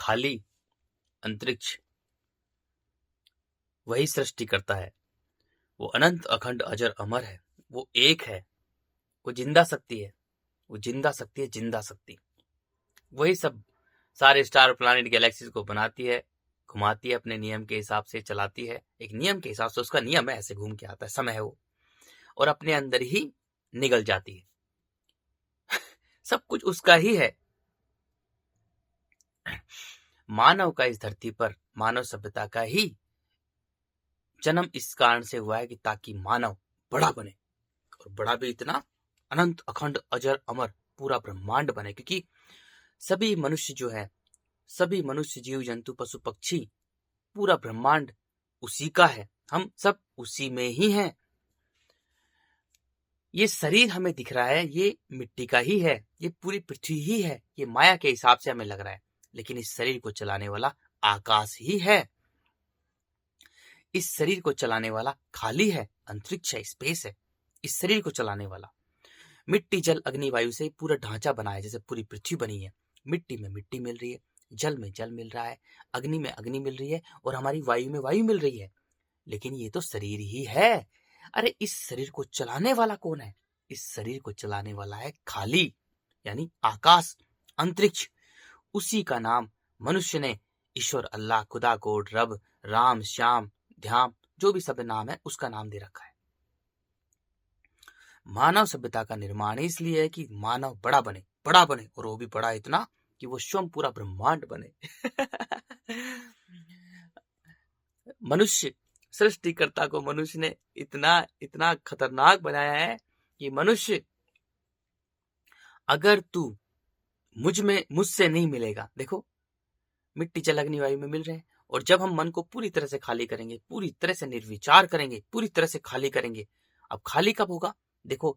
खाली अंतरिक्ष वही सृष्टि करता है। वो अनंत अखंड अजर अमर है। वो एक है। वो जिंदा शक्ति है। वो जिंदा शक्ति है, जिंदा शक्ति। वही सब सारे स्टार प्लैनेट गैलेक्सीज को बनाती है, घुमाती है, अपने नियम के हिसाब से चलाती है। एक नियम के हिसाब से, उसका नियम है, ऐसे घूम के आता है, समय है वो, और अपने अंदर ही निगल जाती है। सब कुछ उसका ही है। मानव का इस धरती पर, मानव सभ्यता का ही जन्म इस कारण से हुआ है कि ताकि मानव बड़ा बने, और बड़ा भी इतना, अनंत अखंड अजर अमर पूरा ब्रह्मांड बने। क्योंकि सभी मनुष्य जो है, सभी मनुष्य, जीव जंतु, पशु पक्षी, पूरा ब्रह्मांड उसी का है। हम सब उसी में ही हैं। ये शरीर हमें दिख रहा है, ये मिट्टी का ही है, ये पूरी पृथ्वी ही है, ये माया के हिसाब से हमें लग रहा है, लेकिन इस शरीर को चलाने वाला आकाश ही है। इस शरीर को चलाने वाला खाली है, अंतरिक्ष है, स्पेस है। इस शरीर को चलाने वाला मिट्टी, जल, अग्नि, वायु से पूरा ढांचा बना है। जैसे पूरी पृथ्वी बनी है, मिट्टी में मिट्टी मिल रही है, जल में जल मिल रहा है, अग्नि में अग्नि मिल रही है, और हमारी वायु में वायु मिल रही है। लेकिन ये तो शरीर ही है। अरे इस शरीर को चलाने वाला कौन है? इस शरीर को चलाने वाला है खाली, यानी आकाश, अंतरिक्ष। उसी का नाम मनुष्य ने ईश्वर, अल्लाह, खुदा, गॉड, रब, राम, श्याम, ध्यान, जो भी सब नाम है, उसका नाम दे रखा है। मानव सभ्यता का निर्माण इसलिए है कि मानव बड़ा बने, बड़ा बने, और वो भी बड़ा इतना कि वो स्वयं पूरा ब्रह्मांड बने। मनुष्य, सृष्टिकर्ता को मनुष्य ने इतना इतना खतरनाक बनाया है कि मनुष्य, अगर तू मुझसे नहीं मिलेगा, देखो मिट्टी, जल, अग्नि, वायु में मिल रहे हैं, और जब हम मन को पूरी तरह से खाली करेंगे, पूरी तरह से निर्विचार करेंगे, पूरी तरह से खाली करेंगे। अब खाली कब होगा? देखो,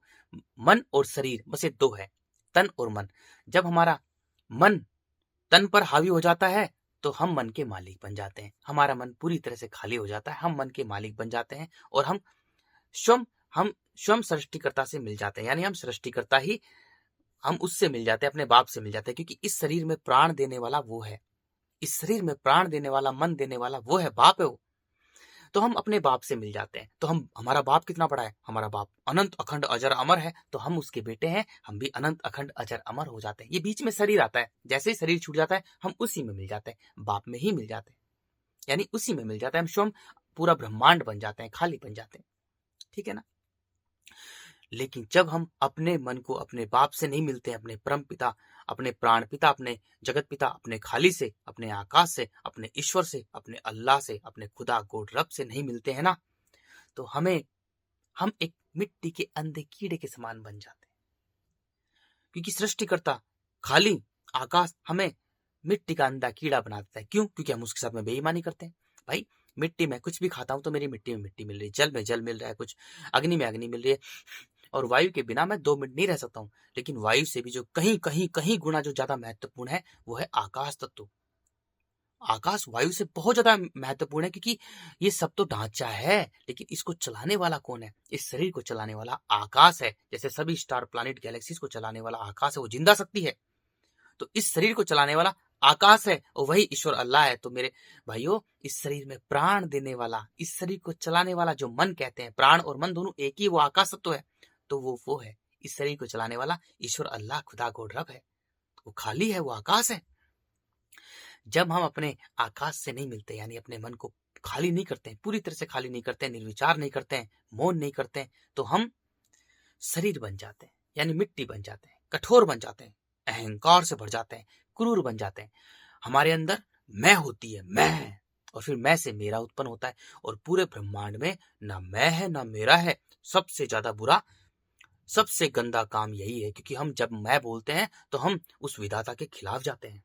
मन और शरीर बस ये दो है, तन और मन। जब हमारा मन तन पर हावी हो जाता है तो हम मन के मालिक बन जाते हैं। हमारा मन पूरी तरह से खाली हो जाता है, हम मन के मालिक बन जाते हैं, और हम स्वयं सृष्टिकर्ता से मिल जाते हैं। यानी हम सृष्टिकर्ता ही, हम उससे मिल जाते हैं, अपने बाप से मिल जाते हैं। क्योंकि इस शरीर में प्राण देने वाला वो है, इस शरीर में प्राण देने वाला, मन देने वाला वो है, बाप है वो। तो हम अपने बाप से मिल जाते हैं। तो हमारा बाप कितना बड़ा है? हमारा बाप अनंत अखंड अजर अमर है। तो हम उसके बेटे हैं, हम भी अनंत अखंड अजर अमर हो जाते हैं। ये बीच में शरीर आता है, जैसे ही शरीर छूट जाता है हम उसी में मिल जाते हैं, बाप में ही मिल जाते हैं, यानी उसी में मिल जाते हैं। हम स्वयं पूरा ब्रह्मांड बन जाते हैं, खाली बन जाते हैं। ठीक है ना? लेकिन जब हम अपने मन को अपने बाप से नहीं मिलते हैं, अपने परम पिता, अपने प्राण पिता, अपने जगत पिता, अपने खाली से, अपने आकाश से, अपने ईश्वर से, अपने अल्लाह से, अपने खुदा, गॉड, रब से नहीं मिलते हैं ना, तो हम एक मिट्टी के अंधे कीड़े के समान बन जाते हैं। क्योंकि सृष्टिकर्ता खाली आकाश हमें मिट्टी का अंधा कीड़ा बना देता है। क्यों? क्योंकि हम उसके साथ में बेईमानी करते हैं। भाई, मिट्टी में कुछ भी खाता हूं तो मेरी मिट्टी में मिट्टी मिल रही है, जल में जल मिल रहा है, कुछ अग्नि में अग्नि मिल रही है, और वायु के बिना मैं 2 मिनट नहीं रह सकता हूं। लेकिन वायु से भी जो कहीं कहीं कहीं गुना जो ज्यादा महत्वपूर्ण है, वो है आकाश तत्व। आकाश वायु से बहुत ज्यादा महत्वपूर्ण है, क्योंकि ये सब तो ढांचा है, लेकिन इसको चलाने वाला कौन है? इस शरीर को चलाने वाला आकाश है। जैसे सभी स्टार, प्लैनेट, गैलेक्सीज को चलाने वाला आकाश है, वो जिंदा शक्ति है। तो इस शरीर को चलाने वाला आकाश है, और वही ईश्वर अल्लाह है। तो मेरे भाइयों, इस शरीर में प्राण देने वाला, इस शरीर को चलाने वाला, जो मन कहते हैं, प्राण और मन दोनों एक ही, वो आकाश तत्व है। तो वो है इस शरीर को चलाने वाला ईश्वर अल्लाह, खुदा, गॉड, रब है। वो खाली है, वो आकाश है। जब हम अपने आकाश से नहीं मिलते, यानी अपने मन को खाली नहीं करते हैं, पूरी तरह से खाली नहीं करते हैं, निर्विचार नहीं करते हैं, मौन नहीं करते हैं, तो हम शरीर बन जाते हैं, यानी मिट्टी बन जाते हैं, कठोर बन जाते हैं, अहंकार से भर जाते हैं, क्रूर बन जाते हैं। हमारे अंदर मैं होती है, मैं, और फिर मैं से मेरा उत्पन्न होता है। और पूरे ब्रह्मांड में ना मैं है ना मेरा है। सबसे ज्यादा बुरा, सबसे गंदा काम यही है। क्योंकि हम जब मैं बोलते हैं तो हम उस विधाता के खिलाफ जाते हैं,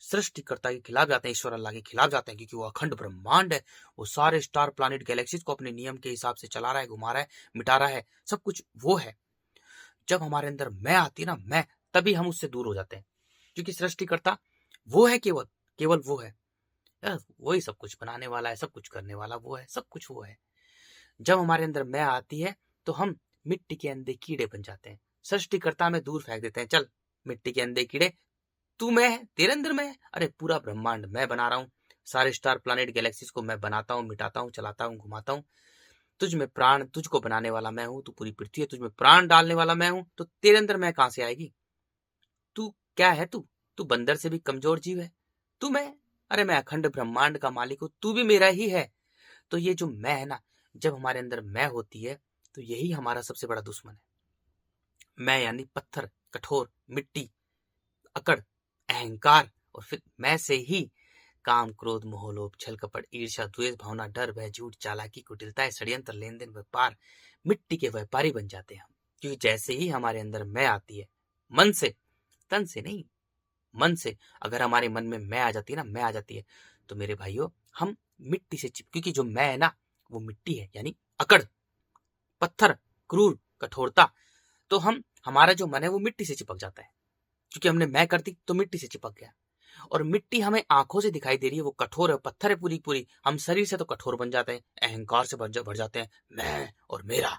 सृष्टिकर्ता के खिलाफ जाते हैं, ईश्वर अल्लाह के खिलाफ जाते हैं। क्योंकि वो अखंड ब्रह्मांड है, वो सारे स्टार, प्लैनेट, गैलेक्सीज को अपने नियम के हिसाब से चला रहा है, घुमा रहा है, मिटा रहा है, सब कुछ वो है। जब हमारे अंदर मैं आती है ना, मैं, तभी हम उससे दूर हो जाते हैं। क्योंकि सृष्टिकर्ता वो है, केवल केवल वो है यार, वही सब कुछ बनाने वाला है, सब कुछ करने वाला वो है, सब कुछ वो है। जब हमारे अंदर मैं आती है तो हम मिट्टी के अंधे कीड़े बन जाते हैं। सृष्टिकर्ता में दूर फेंक देते हैं, चल मिट्टी के अंधे कीड़े, तू मैं है, तेरे अंदर मैं है। अरे पूरा ब्रह्मांड मैं बना रहा हूँ, सारे स्टार प्लैनेट गैलेक्सीज को मैं बनाता हूँ, मिटाता हूँ, चलाता हूँ, घुमाता हूँ। तुझ में प्राण, तुझको बनाने वाला मैं हूँ, तू पूरी पृथ्वी है, तुझ में प्राण डालने वाला मैं हूँ, तो तेरे अंदर मैं कहां से आएगी? तू क्या है? तू बंदर से भी कमजोर जीव है। तू मैं, अरे मैं अखंड ब्रह्मांड का मालिक हूँ, तू भी मेरा ही है। तो ये जो मैं है ना, जब हमारे अंदर मैं होती है तो यही हमारा सबसे बड़ा दुश्मन है। मैं यानी पत्थर, कठोर, मिट्टी, अकड़, अहंकार, और फिर मैं से ही काम, क्रोध, मोह, लोभ, छल, कपट, ईर्ष्या, द्वेष, भावना, डर, भय, झूठ, चालाकी, कुटिलता, षड्यंत्र, लेन देन, व्यापार, मिट्टी के व्यापारी बन जाते हैं हम। क्योंकि जैसे ही हमारे अंदर मैं आती है, मन से, तन से नहीं, मन से, अगर हमारे मन में मैं आ जाती है ना, मैं आ जाती है, तो मेरे भाइयों हम मिट्टी से चिप, क्योंकि जो मैं है ना वो मिट्टी है, यानी अकड़, पत्थर, क्रूर, कठोरता। तो हमारा जो मन है वो मिट्टी से चिपक जाता है, क्योंकि हमने मैं कर दी तो मिट्टी से चिपक गया। और मिट्टी हमें आंखों से दिखाई दे रही है, वो कठोर है, पत्थर है पूरी पूरी। हम शरीर से तो कठोर बन जाते हैं, अहंकार से भर जाते हैं, मैं और मेरा।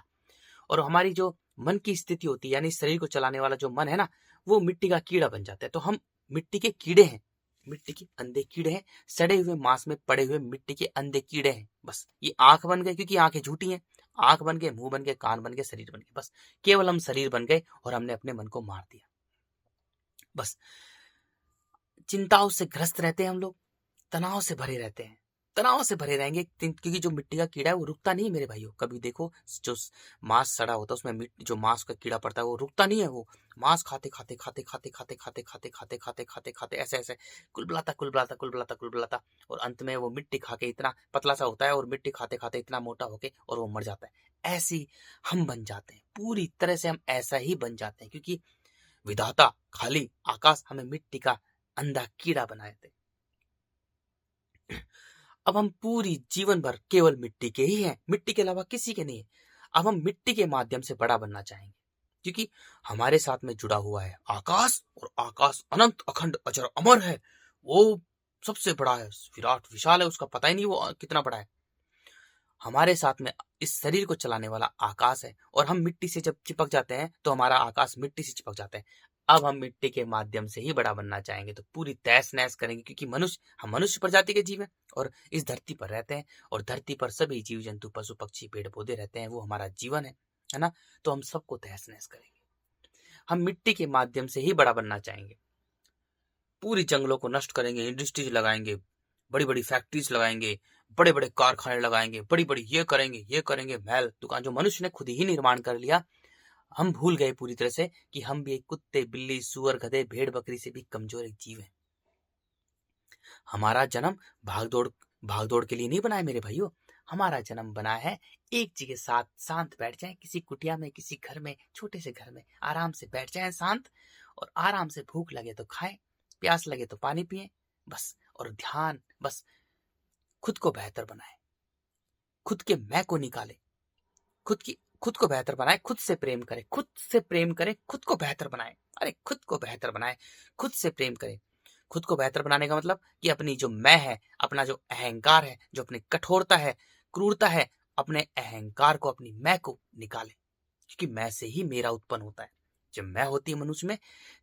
और हमारी जो मन की स्थिति होती है, यानी शरीर को चलाने वाला जो मन है ना, वो मिट्टी का कीड़ा बन जाता है। तो हम मिट्टी के कीड़े हैं, मिट्टी के अंधे कीड़े हैं, सड़े हुए मांस में पड़े हुए मिट्टी के अंधे कीड़े हैं। बस ये आंख बन गए, क्योंकि आंखें झूठी हैं। आंख बन गए, मुंह बन गए, कान बन गए, शरीर बन गए, बस केवल हम शरीर बन गए और हमने अपने मन को मार दिया। बस चिंताओं से ग्रस्त रहते हैं हम लोग, तनाव से भरे रहते हैं, तनाव से भरे रहेंगे, क्योंकि जो मिट्टी का कीड़ा है वो रुकता नहीं है मेरे भाइयों। कभी देखो, जो मांस सड़ा होता है उसमें मिट्टी, जो मांस का कीड़ा पड़ता है वो रुकता नहीं है। वो मांस खाते खाते खाते खाते खाते खाते खाते खाते खाते खाते खाते ऐसे ऐसे कुलबुलाता कुलबुलाता कुलबुलाता कुलबुलाता, और अंत में वो मिट्टी खा के इतना पतला सा होता है, और मिट्टी खाते खाते इतना मोटा होके और वो मर जाता है। ऐसी हम बन जाते हैं, पूरी तरह से हम ऐसा ही बन जाते हैं, क्योंकि विधाता खाली आकाश हमें मिट्टी का अंधा कीड़ा बनाए थे। अब हम पूरी जीवन भर केवल मिट्टी के ही हैं, मिट्टी के अलावा किसी के नहीं है। अब हम मिट्टी के माध्यम से बड़ा बनना चाहेंगे, क्योंकि हमारे साथ में जुड़ा हुआ है आकाश, और आकाश अनंत, अखंड, अजर, अमर है। वो सबसे बड़ा है, विराट विशाल है, उसका पता ही नहीं वो कितना बड़ा है। हमारे साथ में इस शरीर को चलाने वाला आकाश है, और हम मिट्टी से जब चिपक जाते हैं तो हमारा आकाश मिट्टी से चिपक जाता है। अब हम मिट्टी के माध्यम से ही बड़ा बनना चाहेंगे, तो पूरी तहस नहस करेंगे, क्योंकि हम मनुष्य प्रजाति के जीव हैं और इस धरती पर रहते हैं, और धरती पर सभी जीव जंतु, पशु पक्षी, पेड़ पौधे रहते हैं, वो हमारा जीवन है ना। तो हम सबको तहस नहस करेंगे, हम मिट्टी के माध्यम से ही बड़ा बनना चाहेंगे। पूरी जंगलों को नष्ट करेंगे, इंडस्ट्रीज लगाएंगे, बड़ी बड़ी फैक्ट्रीज लगाएंगे, बड़े बड़े कारखाने लगाएंगे, बड़ी बड़ी ये करेंगे, महल दुकान, जो मनुष्य ने खुद ही निर्माण कर लिया। हम भूल गए पूरी तरह से कि हम भी एक कुत्ते, बिल्ली, सुअर, गधे, भेड़, बकरी से भी कमजोर एक जीव है। हमारा जन्म भागदौड़ के लिए नहीं बना है मेरे भाइयों। हमारा जन्म बना है एक जगह साथ शांत बैठ जाए, किसी कुटिया में, किसी घर में, छोटे से घर में आराम से बैठ जाए शांत, और आराम से भूख लगे तो खाएं, प्यास लगे तो पानी पिए, बस। और ध्यान, बस खुद को बेहतर बनाए, खुद के मैं को निकाले, खुद को बेहतर बनाए, खुद से प्रेम करे, खुद से प्रेम करे, खुद को बेहतर बनाए। अरे खुद को बेहतर बनाए, खुद से प्रेम करे। खुद को बेहतर बनाने का मतलब कि अपनी जो मैं है, अपना जो अहंकार है, जो अपनी कठोरता है, क्रूरता है, अपने अहंकार को, अपनी मैं को निकाले, क्योंकि मैं से ही मेरा उत्पन्न होता है। जब मैं होती है मनुष्य में,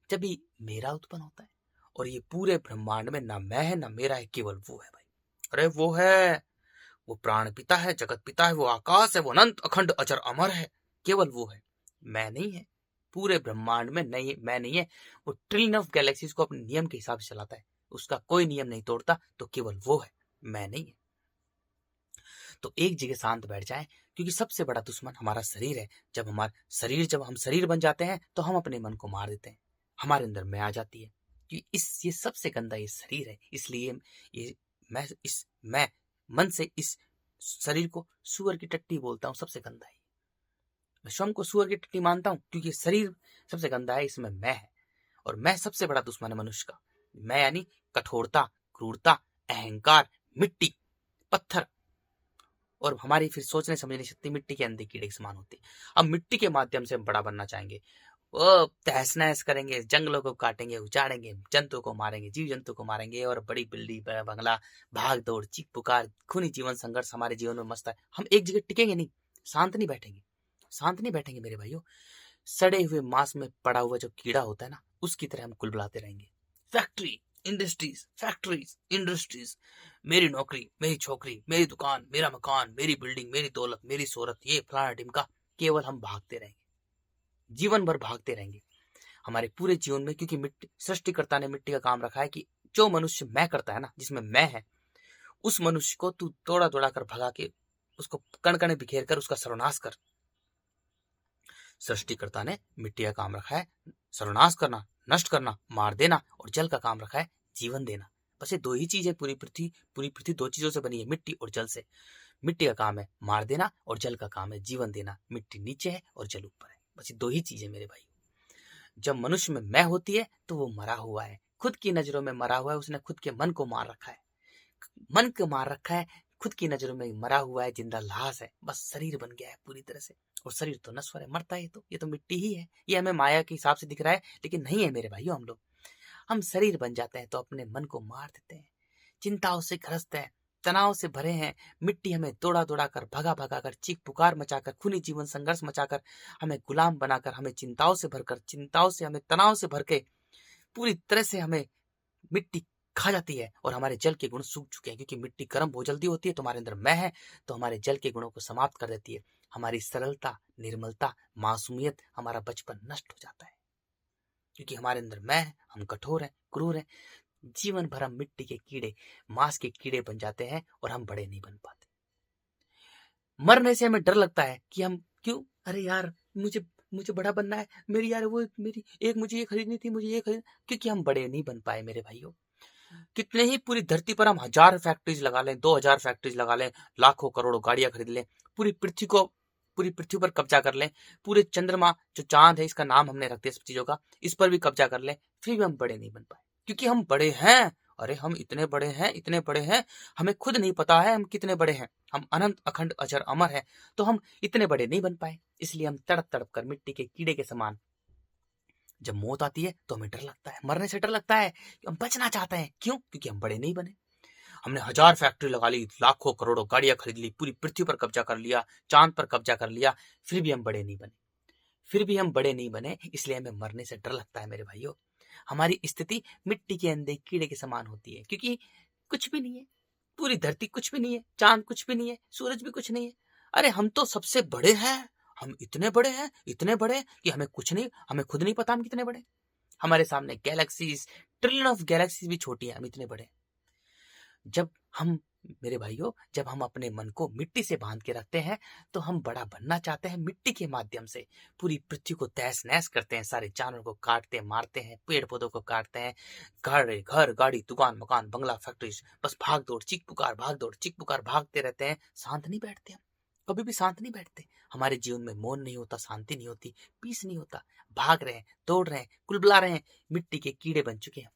जब मेरा उत्पन्न होता है। और ये पूरे ब्रह्मांड में ना मैं है ना मेरा है, केवल वो है भाई। अरे वो है, वो प्राण पिता है, जगत पिता है, वो आकाश है, वो अनंत, अखंड, अजर, अमर है, केवल वो है। मैं नहीं है, पूरे ब्रह्मांड में नहीं, मैं नहीं है। वो ट्रिलियन ऑफ गैलेक्सीज को अपने नियम के हिसाब से चलाता है, उसका कोई नियम नहीं तोड़ता, तो केवल वो है, मैं नहीं है। तो एक जगह शांत बैठ जाए, क्योंकि सबसे बड़ा दुश्मन हमारा शरीर है। जब हम शरीर बन जाते हैं तो हम अपने मन को मार देते हैं, हमारे अंदर मैं आ जाती है। क्योंकि ये सबसे गंदा ये शरीर है, इसलिए ये मैं मन से इस शरीर को सुअर की टट्टी बोलता हूँ, सबसे गंदा है। मैं स्वयं को सुअर की टट्टी मानता हूँ, क्योंकि शरीर सबसे गंदा है, इसमें मैं है, और मैं सबसे बड़ा दुश्मन है मनुष्य का। मैं यानी कठोरता, क्रूरता, अहंकार, मिट्टी, पत्थर, और हमारी फिर सोचने समझने की शक्ति मिट्टी के अंदर कीड़े के समान होती है। अब मिट्टी के माध्यम से हम बड़ा बनना चाहेंगे, वो तहस नहस करेंगे, जंगलों को काटेंगे, उजाड़ेंगे, जंतु को मारेंगे, जीव जंतु को मारेंगे, और बड़ी बिल्डिंग, बड़ा बंगला, भाग दौड़, चीख पुकार, खूनी जीवन संघर्ष हमारे जीवन में मस्त है। हम एक जगह टिकेंगे नहीं, शांत नहीं बैठेंगे, शांत नहीं बैठेंगे मेरे भाइयों। सड़े हुए मांस में पड़ा हुआ जो कीड़ा होता है ना, उसकी तरह हम कुलबुलाते रहेंगे, फैक्ट्री इंडस्ट्रीज, फैक्ट्रीज इंडस्ट्रीज, मेरी नौकरी, मेरी छोकरी, मेरी दुकान, मेरा मकान, मेरी बिल्डिंग, मेरी दौलत, मेरी शोहरत, ये फलाना ढिमका। केवल हम भागते रहेंगे, जीवन भर भागते रहेंगे हमारे पूरे जीवन में। क्योंकि मिट्टी, सृष्टिकर्ता ने मिट्टी का काम रखा है कि जो मनुष्य मैं करता है ना, जिसमें मैं है, उस मनुष्य को तू दौड़ा दौड़ा कर भगा के, उसको कण कण बिखेर कर उसका सर्वनाश कर। सृष्टिकर्ता ने मिट्टी का काम रखा है सर्वनाश करना, नष्ट करना, मार देना, और जल का काम रखा है जीवन देना। बस ये दो ही चीज है। पूरी पृथ्वी दो चीजों से बनी है, मिट्टी और जल से। मिट्टी का काम है मार देना और जल का काम है जीवन देना। मिट्टी नीचे है और जल ऊपर है, बस ये दो ही चीज है मेरे भाई। जब मनुष्य में मैं होती है तो वो मरा हुआ है, खुद की नजरों में मरा हुआ है। उसने खुद के मन को मार रखा है, मन को मार रखा है, खुद की नजरों में मरा हुआ है, जिंदा लाश है। बस शरीर बन गया है पूरी तरह से, और शरीर तो नश्वर है, मरता है। ये तो मिट्टी ही है। ये हमें माया के हिसाब से दिख रहा है, लेकिन नहीं है मेरे भाइयों। हम शरीर बन जाते हैं तो अपने मन को मार देते हैं, चिंताओं से ग्रस्त है, तनाव से भरे हैं। मिट्टी हमें दौड़ा दौड़ा कर, भगा भगा कर, चीख पुकार मचाकर, खूनी जीवन संघर्ष मचाकर, हमें गुलाम बनाकर, हमें चिंताओं से भरकर, चिंताओं से हमें तनाव से भर के, पूरी तरह से हमें मिट्टी खा जाती है। और हमारे जल के गुण सूख चुके हैं, क्योंकि मिट्टी गर्म बहुत जल्दी होती है। तो हमारे अंदर मैं है तो हमारे जल के गुणों को समाप्त कर देती है। हमारी सरलता, निर्मलता, मासूमियत, हमारा बचपन नष्ट हो जाता है, क्योंकि हमारे अंदर मैं है। हम कठोर हैं, क्रूर हैं। जीवन भर हम मिट्टी के कीड़े, मांस के कीड़े बन जाते हैं और हम बड़े नहीं बन पाते। मरने से हमें डर लगता है कि हम क्यों, अरे यार मुझे मुझे बड़ा बनना है, मेरी यार वो मेरी एक मुझे ये खरीदनी थी, मुझे ये खरीद, क्योंकि हम बड़े नहीं बन पाए मेरे भाइयों। कितने ही पूरी धरती पर हम 1000 फैक्ट्रीज लगा लें, 2000 फैक्ट्रीज लगा लें, लाखों करोड़ों गाड़ियां खरीद लें, पूरी पृथ्वी पर कब्जा कर लें, पूरे चंद्रमा जो चांद है, इसका नाम हमने रख दिया सब चीजों का, इस पर भी कब्जा कर लें, फिर भी हम बड़े नहीं बन पाए, क्योंकि हम बड़े हैं। अरे हम इतने बड़े हैं, इतने बड़े हैं, हमें खुद नहीं पता है हम कितने बड़े हैं। हम अनंत अखंड अजर अमर है, तो हम इतने बड़े नहीं बन पाए। इसलिए हम तड़प तड़प कर मिट्टी के कीड़े के समान, जब मौत आती है तो हमें डर लगता है, मरने से डर लगता है। हम बचना चाहते हैं, क्यों? क्योंकि हम बड़े नहीं बने। हमने 1000 फैक्ट्री लगा ली, लाखों करोड़ों गाड़ियां खरीद ली, पूरी पृथ्वी पर कब्जा कर लिया, चांद पर कब्जा कर लिया, फिर भी हम बड़े नहीं बने। फिर भी हम बड़े नहीं बने, इसलिए हमें मरने से डर लगता है मेरे भाइयों। हमारी स्थिति मिट्टी के अंदर कीड़े के समान होती है, क्योंकि कुछ भी नहीं है, पूरी धरती कुछ भी नहीं है, चांद कुछ भी नहीं है, सूरज भी कुछ नहीं है। अरे हम तो सबसे बड़े हैं, हम इतने बड़े हैं, इतने बड़े कि हमें कुछ नहीं, हमें खुद नहीं पता हम कितने बड़े। हमारे सामने गैलेक्सीज, ट्रिलियन ऑफ गैलेक्सीज भी छोटी है, हम इतने बड़े। जब हम, मेरे भाइयों, जब हम अपने मन को मिट्टी से बांध के रखते हैं तो हम बड़ा बनना चाहते हैं। मिट्टी के माध्यम से पूरी पृथ्वी को तहस नहस करते हैं, सारे जानवरों को काटते हैं, मारते हैं, पेड़ पौधों को काटते हैं, घर गाड़ी, दुकान, मकान, बंगला, फैक्ट्री, बस भाग दौड़, चीख पुकार, भाग दौड़, चीख पुकार, भागते रहते हैं। शांत नहीं बैठते हम, कभी भी शांत नहीं बैठते। हमारे जीवन में मौन नहीं होता, शांति नहीं होती, पीस नहीं होता। भाग रहे हैं, दौड़ रहे हैं, कुलबुला रहे हैं, मिट्टी के कीड़े बन चुके हैं।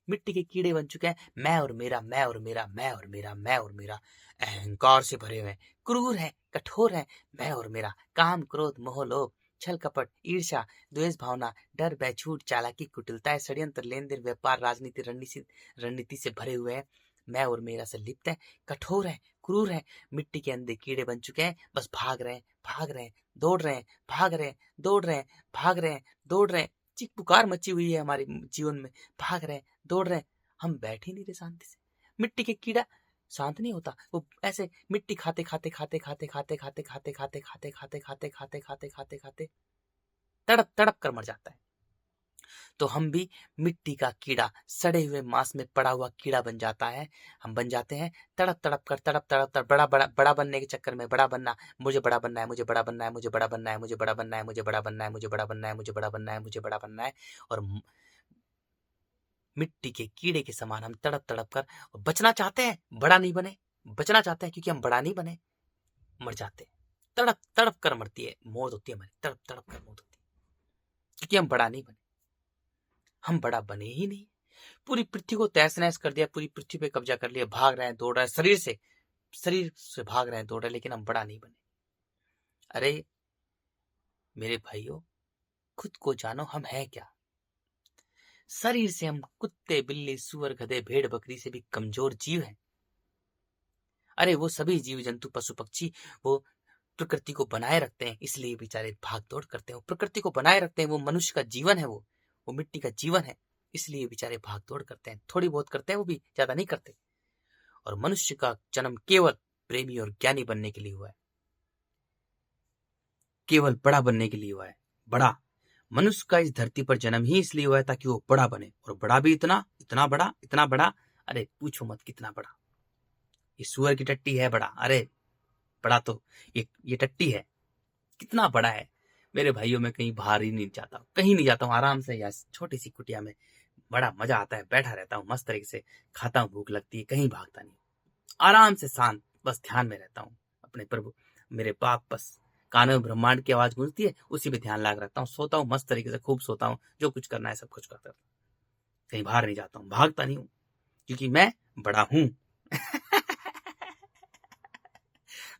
मिट्टी के कीड़े बन चुके हैं। मैं और मेरा, मैं और मेरा, मैं और मेरा, मैं और मेरा, अहंकार से भरे हुए हैं, क्रूर हैं, कठोर हैं। मैं और मेरा, काम, क्रोध, मोह, लोभ, छल कपट, ईर्ष्या, द्वेष भावना, डर, भय, झूठ, चालाकी, कुटिलता, षड्यंत्र, लेन देन, व्यापार, राजनीति, रणनीति से भरे हुए हैं। मैं और मेरा से लिप्त है, कठोर है, क्रूर है, मिट्टी के अंदर कीड़े बन चुके हैं। बस भाग रहे हैं, भाग रहे हैं, दौड़ रहे हैं, भाग रहे हैं, दौड़ रहे हैं, भाग रहे हैं, दौड़ रहे हैं। चीख पुकार मची हुई है हमारे जीवन में, भाग रहे हैं, दौड़ रहे हैं। हम बैठ ही नहीं रहे शांति से। मिट्टी के कीड़ा शांत नहीं होता, वो ऐसे मिट्टी खाते खाते खाते खाते खाते खाते खाते खाते खाते खाते खाते खाते खाते खाते खाते तड़प तड़प कर मर जाता है। तो हम भी मिट्टी का कीड़ा, सड़े हुए मांस में पड़ा हुआ कीड़ा बन जाता है। हम बन जाते हैं तड़प तड़प कर, तड़प तड़प कर, बड़ा बड़ा बड़ा बनने के चक्कर में, बड़ा बनना, मुझे बड़ा बनना है, मुझे बड़ा बनना है, मुझे बड़ा बनना है, मुझे बड़ा बनना है, मुझे बड़ा बनना है, मुझे बड़ा बनना है, मुझे बड़ा बनना है, मुझे बड़ा बनना है। और मिट्टी के कीड़े के समान हम तड़प तड़प कर बचना चाहते हैं, बड़ा नहीं बने, बचना चाहते हैं क्योंकि हम बड़ा नहीं बने, मर जाते हैं। तड़प तड़प कर मरती है, मौत होती है हमारी, तड़प तड़प कर मौत होती है, क्योंकि हम बड़ा नहीं बने। हम बड़ा बने ही नहीं। पूरी पृथ्वी को तहस नहस कर दिया, पूरी पृथ्वी पे कब्जा कर लिया, भाग रहे हैं, दौड़ रहे हैं, शरीर से भाग रहे हैं, दौड़ रहे हैं, लेकिन हम बड़ा नहीं बने। अरे मेरे भाइयों, खुद को जानो, हम हैं क्या? शरीर से हम कुत्ते, बिल्ली, सुअर, गधे, भेड़, बकरी से भी कमजोर जीव हैं। अरे वो सभी जीव जंतु, पशु पक्षी, वो प्रकृति को बनाए रखते हैं, इसलिए बेचारे भाग दौड़ करते हैं। वो प्रकृति को बनाए रखते हैं, वो मनुष्य का जीवन है, वो मिट्टी का जीवन है, इसलिए बेचारे भाग दौड़ करते हैं, थोड़ी बहुत करते हैं, वो भी ज्यादा नहीं करते। और मनुष्य का जन्म केवल प्रेमी और ज्ञानी बनने के लिए हुआ है, केवल बड़ा बनने के लिए हुआ है। बड़ा मनुष्य का इस धरती पर जन्म ही इसलिए हुआ है ताकि वो बड़ा बने, और बड़ा भी इतना इतना बड़ा, इतना बड़ा, अरे पूछो मत कितना बड़ा। ये सुअर की टट्टी है बड़ा, अरे बड़ा तो ये टट्टी है, कितना बड़ा है मेरे भाइयों। में कहीं बाहर ही नहीं जाता हूँ, कहीं नहीं जाता हूँ, आराम से या छोटी सी कुटिया में बड़ा मजा आता है, बैठा रहता हूँ मस्त तरीके से, खाता हूँ, भूख लगती है, कहीं भागता नहीं, आराम से शांत, बस ध्यान में रहता हूँ अपने प्रभु मेरे पाप। बस कानों में ब्रह्मांड की आवाज गूंजती है, उसी पे ध्यान लगा रखता हूँ, सोता हूँ मस्त तरीके से, खूब सोता हूँ, जो कुछ करना है सब कुछ करता हूँ, कहीं बाहर नहीं जाता हूँ, भागता नहीं हूँ, क्योंकि मैं बड़ा हूँ।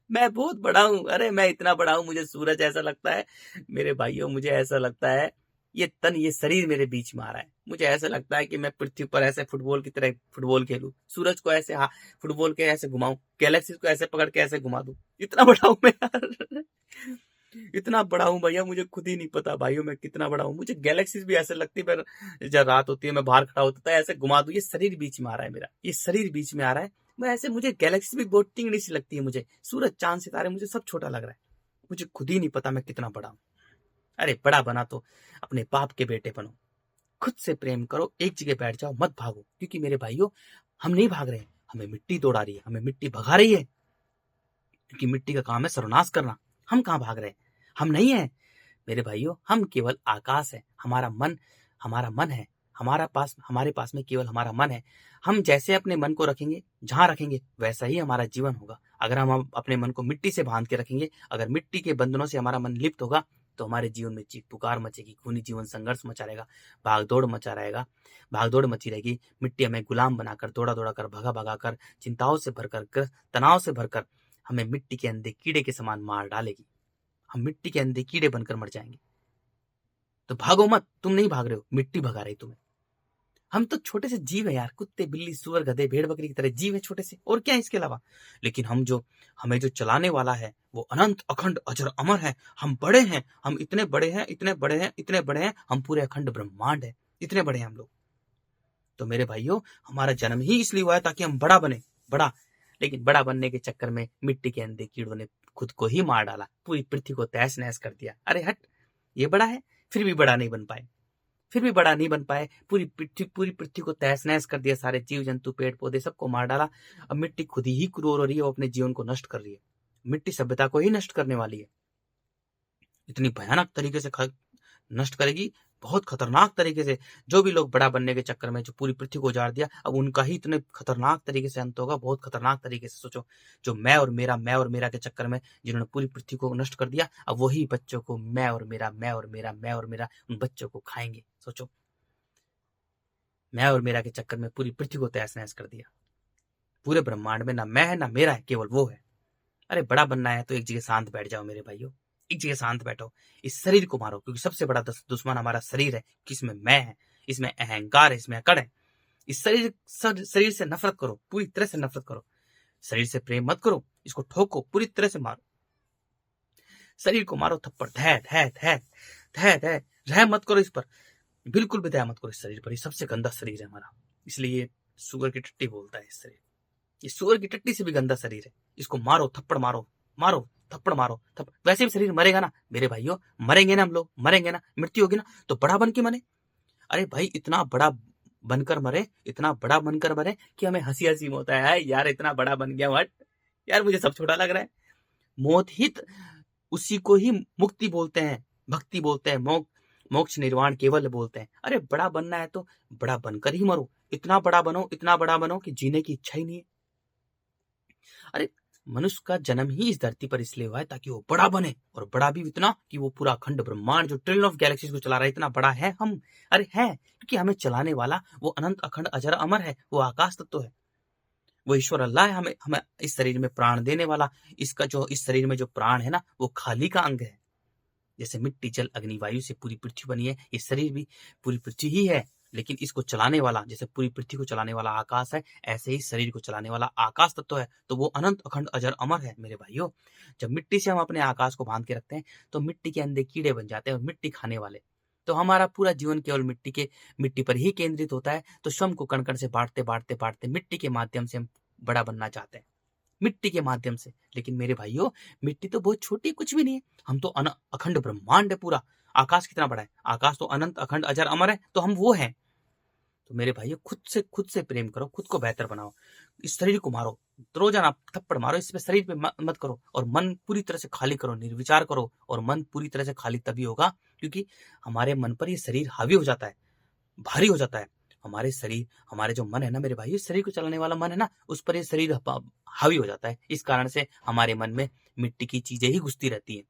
मैं बहुत बड़ा हूँ, अरे मैं इतना बड़ा हूँ, मुझे सूरज ऐसा लगता है मेरे भाइयों, मुझे ऐसा लगता है ये तन, ये शरीर मेरे बीच में आ रहा है, मुझे ऐसा लगता है कि मैं पृथ्वी पर ऐसे फुटबॉल की तरह फुटबॉल खेलूं, सूरज को ऐसे फुटबॉल के ऐसे घुमाऊं, गैलेक्सी को ऐसे पकड़ के ऐसे घुमा दूं, इतना बड़ा हूं मैं यार। इतना बड़ा हूं भैया, मुझे खुद ही नहीं पता भाइयों मैं कितना बड़ा हूं। मुझे गैलेक्सीज भी ऐसे लगती है, जब रात होती है मैं बाहर खड़ा होता है ऐसे घुमा दूं, ये शरीर बीच में आ रहा है मेरा, ये शरीर बीच में आ रहा है, मैं ऐसे, मुझे गैलेक्सी भी बहुत टिंगड़ी सी लगती है, मुझे सूरज चांद सितारे मुझे सब छोटा लग रहा है, मुझे खुद ही नहीं पता मैं कितना बड़ा हूं। अरे बड़ा बना तो अपने बाप के बेटे बनो, खुद से प्रेम करो, एक जगह बैठ जाओ, मत भागो, क्योंकि मेरे भाइयों हम नहीं भाग रहे हैं, हमें मिट्टी दौड़ा रही है, हमें मिट्टी भगा रही है, क्योंकि मिट्टी का काम है सर्वनाश करना। हम कहाँ भाग रहे हैं, हम नहीं है मेरे भाइयों, हम केवल आकाश है, हमारा मन है, हमारे पास में केवल हमारा मन है। हम जैसे अपने मन को रखेंगे, जहां रखेंगे वैसा ही हमारा जीवन होगा। अगर हम अपने मन को मिट्टी से बांध के रखेंगे, अगर मिट्टी के बंधनों से हमारा मन लिप्त होगा, तो हमारे जीवन में चीख पुकार मचेगी, खूनी जीवन संघर्ष मचा रहेगा, भाग दौड़ मचा रहेगा, भाग दौड़ मची रहेगी। मिट्टी हमें गुलाम बनाकर, दौड़ा दौड़ा कर, भगा भगा कर, चिंताओं से भरकर, तनाव से भरकर हमें मिट्टी के अंधे कीड़े के समान मार डालेगी, हम मिट्टी के अंधे कीड़े बनकर मर जाएंगे। तो भागो मत, तुम नहीं भाग रहे हो, मिट्टी भगा रही तुम्हें। हम तो छोटे से जीव है यार, कुत्ते बिल्ली सुअर गधे भेड़ बकरी की तरह जीव है छोटे से, और क्या है इसके अलावा। लेकिन हमें जो चलाने वाला है वो अनंत अखंड अजर अमर है। हम बड़े हैं, हम इतने बड़े हैं, इतने बड़े हैं, इतने बड़े हैं, हम पूरे अखंड ब्रह्मांड है, इतने बड़े हैं हम लोग। तो मेरे भाइयों हमारा जन्म ही इसलिए हुआ है ताकि हम बड़ा बने, बड़ा। लेकिन बड़ा बनने के चक्कर में मिट्टी के अंधे कीड़ों ने खुद को ही मार डाला, पूरी पृथ्वी को तहस नहस कर दिया। अरे हट, ये बड़ा है, फिर भी बड़ा नहीं बन पाए, पूरी पृथ्वी को तहस नहस कर दिया, सारे जीव जंतु पेड़ पौधे सबको मार डाला। अब मिट्टी खुद ही क्रूर हो रही है, वो अपने जीवन को नष्ट कर रही है, मिट्टी सभ्यता को ही नष्ट करने वाली है, इतनी भयानक तरीके से नष्ट करेगी, बहुत खतरनाक तरीके से। जो भी लोग बड़ा बनने के चक्कर में जो पूरी पृथ्वी को उजाड़ दिया, अब उनका ही इतने खतरनाक तरीके से अंत होगा, बहुत खतरनाक तरीके से। सोचो, जो मैं और मेरा के चक्कर में जिन्होंने पूरी पृथ्वी को नष्ट कर दिया, अब वही बच्चों को मैं और मेरा उन बच्चों को खाएंगे। सोचो, मैं और मेरा के चक्कर में पूरी पृथ्वी को तहस नहस कर दिया। पूरे ब्रह्मांड में ना मैं है ना मेरा है, केवल वो है। अरे बड़ा बनना है तो एक जगह शांत बैठ जाओ मेरे भाइयों, एक जगह शांत बैठो, इस शरीर को मारो, क्योंकि सबसे बड़ा दुश्मन हमारा शरीर है, कि इसमें मैं है, इसमें अहंकार है, इसमें अकड़ है। इस शरीर से नफरत करो, पूरी तरह से नफरत करो। शरीर से प्रेम मत करो, इसको ठोको, पूरी तरह से मारो, शरीर को मारो थप्पड़, धै धै धै धै धै, रह मत करो इस पर, बिल्कुल भी दया मत करो इस शरीर पर। ये सबसे गंदा शरीर है हमारा, इसलिए सुअर की टट्टी बोलता है इस शरीर, ये सुअर की टट्टी से भी गंदा शरीर है। इसको मारो, थप्पड़ मारो, मारो थप्पड़ मारो, वैसे भी शरीर मरेगा ना मेरे भाइयों, मरेंगे ना हम लोग, मरेंगे ना, मृत्यु होगी ना, तो बड़ा बन के मरे। अरे भाई इतना बड़ा बनकर मरे, इतना बड़ा बनकर मरे कि हमें हंसी हंसी में होता है यार, इतना बड़ा बन गया, हट यार, मुझे सब छोटा लग रहा है। मौत ही उसी को ही मुक्ति बोलते हैं, भक्ति बोलते हैं, मोक्ष निर्वाण केवल बोलते हैं। अरे बड़ा बनना है तो बड़ा बनकर ही मरो, इतना बड़ा बनो, इतना बड़ा बनो कि जीने की इच्छा ही नहीं है। अरे मनुष्य का जन्म ही इस धरती पर इसलिए हुआ है ताकि वो बड़ा बने, और बड़ा भी इतना कि वो पूरा अखंड ब्रह्मांड जो ट्रिलियन ऑफ गैलेक्सीज को चला रहा है, इतना बड़ा है हम। अरे है, क्योंकि हमें चलाने वाला वो अनंत अखंड अजर अमर है, वो आकाश तत्व है, वो ईश्वर अल्लाह है। हमें हमें इस शरीर में प्राण देने वाला, इस शरीर में जो प्राण है ना, वो खाली का अंग है। जैसे मिट्टी जल अग्नि वायु से पूरी पृथ्वी बनी है, ये शरीर भी पूरी पृथ्वी ही है, लेकिन इसको चलाने वाला, जैसे पूरी पृथ्वी को चलाने वाला आकाश है, ऐसे ही शरीर को चलाने वाला आकाश तत्व है। तो वो अनंत अखंड अजर अमर है मेरे भाइयों। जब मिट्टी से हम अपने आकाश को बांध के रखते हैं तो मिट्टी के अंदर कीड़े बन जाते हैं, और मिट्टी खाने वाले, तो हमारा पूरा जीवन केवल मिट्टी पर ही केंद्रित होता है। तो स्वयं को कण कण से बांटते बांटते बांटते मिट्टी के माध्यम से हम बड़ा बनना चाहते हैं, मिट्टी के माध्यम से। लेकिन मेरे भाइयों, मिट्टी तो बहुत छोटी, कुछ भी नहीं है। हम तो अखंड ब्रह्मांड है पूरा। आकाश कितना बड़ा है, आकाश तो अनंत अखंड अजर अमर है, तो हम वो हैं। तो मेरे भाइयों, खुद से प्रेम करो, खुद को बेहतर बनाओ। इस शरीर को मारो, रोजाना थप्पड़ मारो, इस पे शरीर पे मत करो। और मन पूरी तरह से खाली करो, निर्विचार करो। और मन पूरी तरह से खाली तभी होगा क्योंकि हमारे मन पर ये शरीर हावी हो जाता है, भारी हो जाता है। हमारे शरीर, हमारे जो मन है ना मेरे भाई, शरीर को चलाने वाला मन है ना, उस पर ये शरीर हावी हो जाता है। इस कारण से हमारे मन में मिट्टी की चीजें ही घुसती रहती हैं।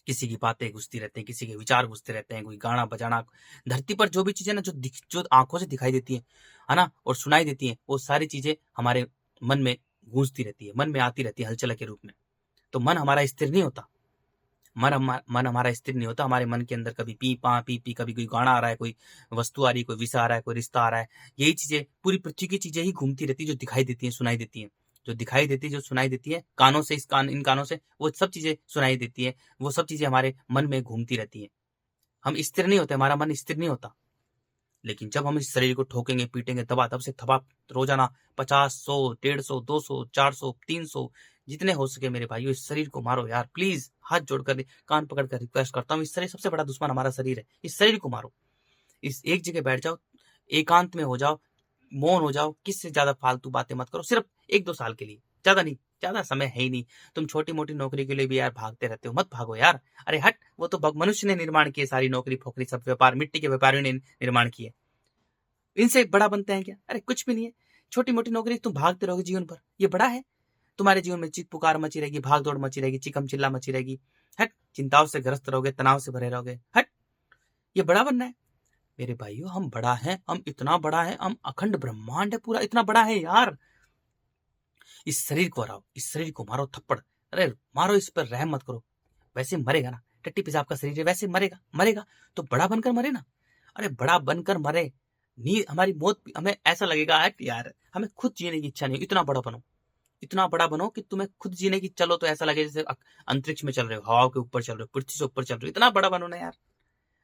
किसी की बातें घुसती रहती हैं, किसी के विचार घुसते रहते हैं, कोई गाना बजाना, धरती पर जो भी चीजें ना जो आंखों से दिखाई देती है ना, और सुनाई देती हैं, वो सारी चीजें हमारे मन में गूंजती रहती है, मन में आती रहती है हलचल के रूप में। तो मन हमारा स्थिर नहीं होता, मन हमारा स्थिर नहीं होता। हमारे मन के अंदर कभी पी पी, कभी कोई गाना आ रहा है, कोई वस्तु आ रही है, कोई विषय आ रहा है, कोई रिश्ता आ रहा है। यही चीजें, पूरी पृथ्वी की चीजें ही घूमती रहती है, जो दिखाई देती है, सुनाई देती है। जो दिखाई देती है, जो सुनाई देती है, कानों से, इन कानों से वो सब चीजें सुनाई देती है, वो सब चीजें हमारे मन में घूमती रहती है। हम स्थिर नहीं होते, हमारा मन स्थिर नहीं होता। लेकिन जब हम इस शरीर को ठोकेंगे, पीटेंगे, दबा दब से थबा, रोजाना 50, 100, 150, 200, 400, 300, जितने हो सके मेरे भाइयों, इस शरीर को मारो यार, प्लीज। हाथ जोड़कर, कान पकड़कर रिक्वेस्ट करता हूँ, इस शरीर, सबसे बड़ा दुश्मन हमारा शरीर है, इस शरीर को मारो। इस एक जगह बैठ जाओ, एकांत में हो जाओ, मौन हो जाओ, किससे ज्यादा फालतू बातें मत करो, सिर्फ 1-2 साल के लिए, ज्यादा नहीं, ज्यादा समय है ही नहीं। तुम छोटी मोटी नौकरी के लिए भी यार भागते रहते हो, मत भागो यार। अरे हट, वो तो मनुष्य ने निर्माण किए, सारी नौकरी फोकरी सब व्यापार, मिट्टी के व्यापारियों ने निर्माण किए। इनसे बड़ा बनते हैं क्या? अरे कुछ भी नहीं है। छोटी मोटी नौकरी तुम भागते रहोगे जीवन भर, ये बड़ा है? तुम्हारे जीवन में चीख पुकार मची रहेगी, भाग दौड़ मची रहेगी, चिकम चिल्ला मची रहेगी। हट, चिंताओं से ग्रस्त रहोगे, तनाव से भरे रहोगे। हट, ये बड़ा बनना है? मेरे भाइयों, हम बड़ा है, हम इतना बड़ा है, हम अखंड ब्रह्मांड है पूरा, इतना बड़ा है यार। इस शरीर को हराओ, इस शरीर को मारो थप्पड़। अरे मारो, इस पर रहम मत करो। वैसे मरेगा ना, टट्टी पेशाब का शरीर है, वैसे मरेगा तो बड़ा बनकर मरे ना। अरे बड़ा बनकर मरे, नींद, हमारी मौत, हमें ऐसा लगेगा यार, हमें खुद जीने की इच्छा नहीं। इतना बड़ा बनो, इतना बड़ा बनो कि तुम्हें खुद जीने की, चलो तो ऐसा लगे जैसे अंतरिक्ष में चल रहे हो, हवा के ऊपर चल रहे हो, पृथ्वी से ऊपर चल रहे हो। इतना बड़ा बनो ना यार,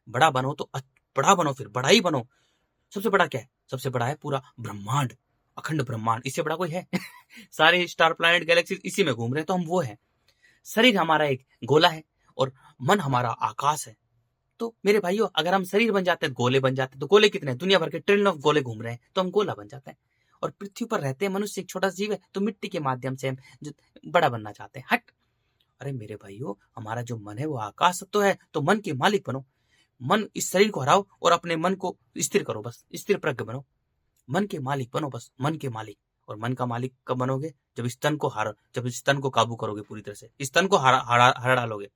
बड़ा बनो तो बड़ा बनो, फिर बड़ा ही बनो। सबसे बड़ा क्या है? सबसे बड़ा है पूरा ब्रह्मांड, अखंड ब्रह्मांड। इससे बड़ा कोई है? सारे स्टार प्लैनेट गैलेक्सी इसी में घूम रहे हैं, तो हम वो है। शरीर हमारा एक गोला है और मन हमारा आकाश है। तो मेरे भाइयों, अगर हम शरीर बन जाते हैं, गोले बन जाते हैं, तो गोले कितने हैं? दुनिया भर के ट्रिलियन ऑफ गोले घूम रहे हैं, तो हम गोला बन जाते हैं। और पृथ्वी पर रहते हैं मनुष्य, एक छोटा जीव है, तो मिट्टी के माध्यम से हम जो बड़ा बनना चाहते हैं। हट, अरे मेरे भाइयों, हमारा जो मन है वो आकाश तत्व है, तो मन के मालिक बनो। मन, इस शरीर को हराओ और अपने मन को स्थिर करो, बस स्थिर प्रज्ञ बनो। मन के मालिक बनो, बस मन के मालिक। और मन का मालिक कब बनोगे? जब इस तन को काबू करोगे पूरी तरह से, इस तन को हरा डालोगे।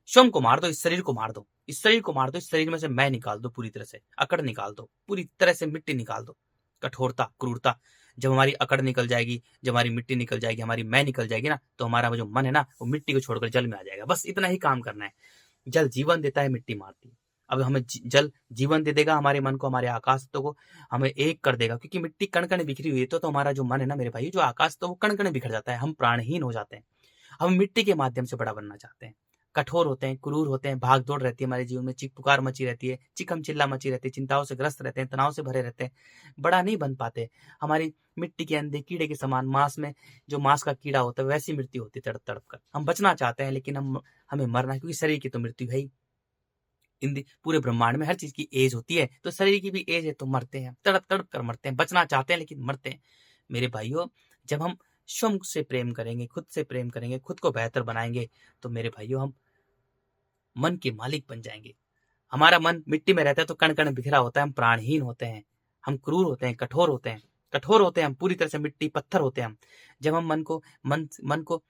स्वयं को मार दो, इस शरीर को मार दो, इस शरीर को मार दो, इस शरीर में से मैं निकाल दो पूरी तरह से, अकड़ निकाल दो, पूरी तरह से मिट्टी निकाल दो, कठोरता, क्रूरता। जब हमारी अकड़ निकल जाएगी, जब हमारी मिट्टी निकल जाएगी, हमारी मैं निकल जाएगी ना, तो हमारा जो मन है ना, वो मिट्टी को छोड़कर जल में आ जाएगा। बस इतना ही काम करना है। जल जीवन देता है, मिट्टी मारती है। अब हमें जल जीवन दे देगा, हमारे मन को, हमारे आकाश तत्व को हमें एक कर देगा, क्योंकि मिट्टी कण कण बिखरी हुई है। तो हमारा जो मन है ना मेरे भाई, जो आकाश तो वो कण कण बिखर जाता है, हम प्राणहीन हो जाते हैं। हम मिट्टी के माध्यम से बड़ा बनना चाहते हैं। कठोर होते हैं, क्रूर होते हैं, भाग दौड़ रहती है हमारे जीवन में, चीख पुकार मची रहती है, चिकम चिल्ला मची रहती है, चिंताओं से ग्रस्त रहते हैं, तनाव से भरे रहते हैं, बड़ा नहीं बन पाते। हमारी मिट्टी के अंदर कीड़े के समान, मांस में जो मांस का कीड़ा होता है, वैसी मृत्यु होती है, तड़प तड़प कर। हम बचना चाहते हैं, लेकिन हमें मरना है, क्योंकि शरीर की तो मृत्यु है ही। पूरे ब्रह्मांड में हर चीज की एज होती है, तो शरीर की भी एज है, तो मरते हैं, तड़प तड़प कर मरते हैं। बचना चाहते हैं लेकिन मरते हैं। मेरे भाइयों, जब हम स्वयं से प्रेम करेंगे, खुद से प्रेम करेंगे, खुद को बेहतर बनाएंगे, तो मेरे भाइयों, हम मन के मालिक बन जाएंगे। हमारा मन मिट्टी में रहता है, तो कण कण बिखरा होता है, हम प्राणहीन होते हैं, हम क्रूर होते हैं, कठोर होते हैं, हम पूरी तरह से मिट्टी पत्थर होते हैं हम। जब हम मन को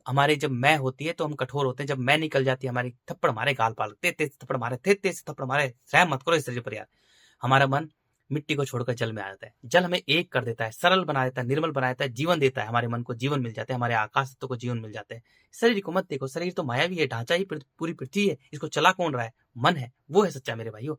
हमारे जब मैं होती है, तो हम कठोर होते हैं। जब मैं निकल जाती है, हमारी थप्पड़ मारे गाल पाल, तेज तेज थप्पड़ मारे, तेज थप्पड़ मारे, सहम मत करो इस शरीर पर यार। हमारा मन मिट्टी को छोड़कर जल में आ जाता है। जल हमें एक कर देता है, सरल बना देता है, निर्मल बना देता है, जीवन देता है। हमारे मन को जीवन मिल जाता है, हमारे आकाश तत्व को जीवन मिल जाता है। शरीर को मत देखो, शरीर तो मायावी है, ढांचा ही पूरी पृथ्वी है, इसको चला कौन रहा है? मन है, वो है सच्चा मेरे भाइयों।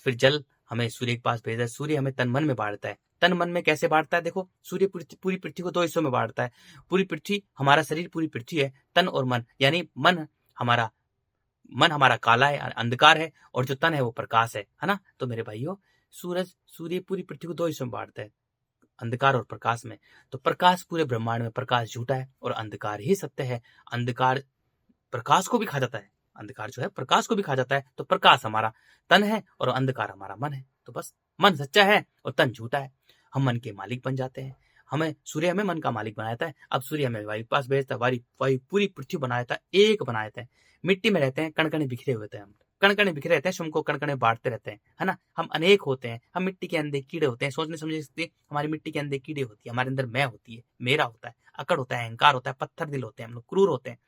फिर जल हमें सूर्य के पास भेजता है, सूर्य हमें तन मन में बांटता है। तन मन में कैसे बांटता है? देखो, सूर्य पूरी पृथ्वी को 2 हिस्सों में बांटता है। पूरी पृथ्वी, हमारा शरीर पूरी पृथ्वी है, तन और मन, यानी मन हमारा मन हमारा काला है, अंधकार है, और जो तन है वो प्रकाश है ना। तो मेरे भाइयों, सूर्य पूरी पृथ्वी को दो हिस्सों में बांटता है, अंधकार और प्रकाश में। तो प्रकाश पूरे ब्रह्मांड में, प्रकाश झूठा है और अंधकार ही सत्य है। अंधकार प्रकाश को भी खा जाता है, अंधकार जो है प्रकाश को भी खा जाता है। तो प्रकाश हमारा तन है और अंधकार हमारा मन है। तो बस मन सच्चा है और तन झूठा है। हम मन के मालिक बन जाते हैं। सूर्य हमें मन का मालिक बनाता है। अब सूर्य हमें वायु के पास भेजता है, वायु पूरी पृथ्वी बनाता है, एक बनाता है। मिट्टी में रहते हैं, कण-कण बिखरे हुए होते हैं हम, कण-कण बिखरे रहते हैं, स्वयं को कण-कण बांटते रहते हैं, है ना। हम अनेक होते हैं, हम मिट्टी के अंदर कीड़े होते हैं, सोचने समझने सकते हमारी मिट्टी के अंदर कीड़े होती है, हमारे अंदर मैं होती है, मेरा होता है, अकड़ होता है, अहंकार होता है, पत्थर दिल होते हैं, हम लोग क्रूर होते हैं।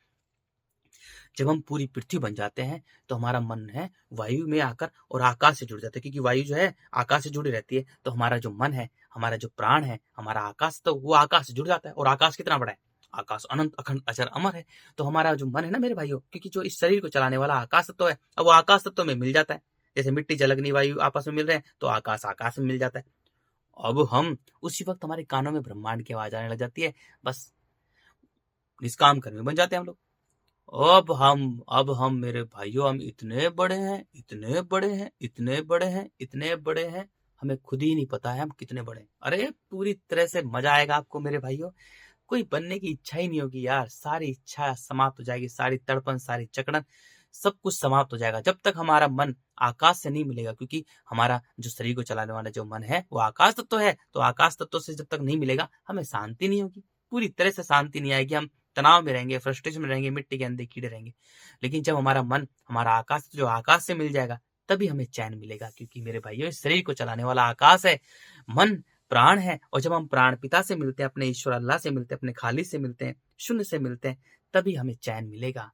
जब हम पूरी पृथ्वी बन जाते हैं तो हमारा मन है वायु में आकर और आकाश से जुड़ जाता है, क्योंकि वायु जो है आकाश से जुड़ी रहती है। तो हमारा जो मन है, हमारा जो प्राण है, हमारा आकाश, तो वो आकाश से जुड़ जाता है। और आकाश कितना बड़ा है? आकाश अनंत अखंड अजर अमर है। तो हमारा जो मन है ना मेरे भाइयों, क्योंकि जो इस शरीर को चलाने वाला आकाश तत्व है, अब वो आकाश तत्व में मिल जाता है। जैसे मिट्टी जल अग्नि वायु आपस में मिल रहे हैं, तो आकाश आकाश में मिल जाता है। अब हम उसी वक्त हमारे कानों में ब्रह्मांड की आवाज आने लग जाती है। बस निष्काम कर्मी बन जाते हैं हम लोग। अब हम मेरे भाइयों, हम इतने बड़े हैं, इतने बड़े हैं, इतने बड़े हैं, इतने बड़े हैं, हमें खुद ही नहीं पता है हम कितने बड़े हैं। अरे पूरी तरह से मजा आएगा आपको मेरे भाइयों। कोई बनने की इच्छा ही नहीं होगी यार, सारी इच्छा समाप्त हो जाएगी, सारी तड़पन, सारी जकड़न, सब कुछ समाप्त हो जाएगा जब तक हमारा मन आकाश से नहीं मिलेगा। क्योंकि हमारा जो शरीर को चलाने वाला जो मन है वो आकाश तत्व है। तो आकाश तत्व से जब तक नहीं मिलेगा, हमें शांति नहीं होगी, पूरी तरह से शांति नहीं आएगी। हम तनाव में रहेंगे, फ्रस्ट्रेशन में रहेंगे, मिट्टी के अंदर कीड़े रहेंगे। लेकिन जब हमारा मन, हमारा आकाश जो आकाश से मिल जाएगा, तभी हमें चैन मिलेगा। क्योंकि मेरे भाइयों, इस शरीर को चलाने वाला आकाश है, मन प्राण है। और जब हम प्राण पिता से मिलते हैं, अपने ईश्वर अल्लाह से मिलते हैं, अपने खालिद से मिलते हैं, शून्य से मिलते हैं, तभी हमें चैन मिलेगा।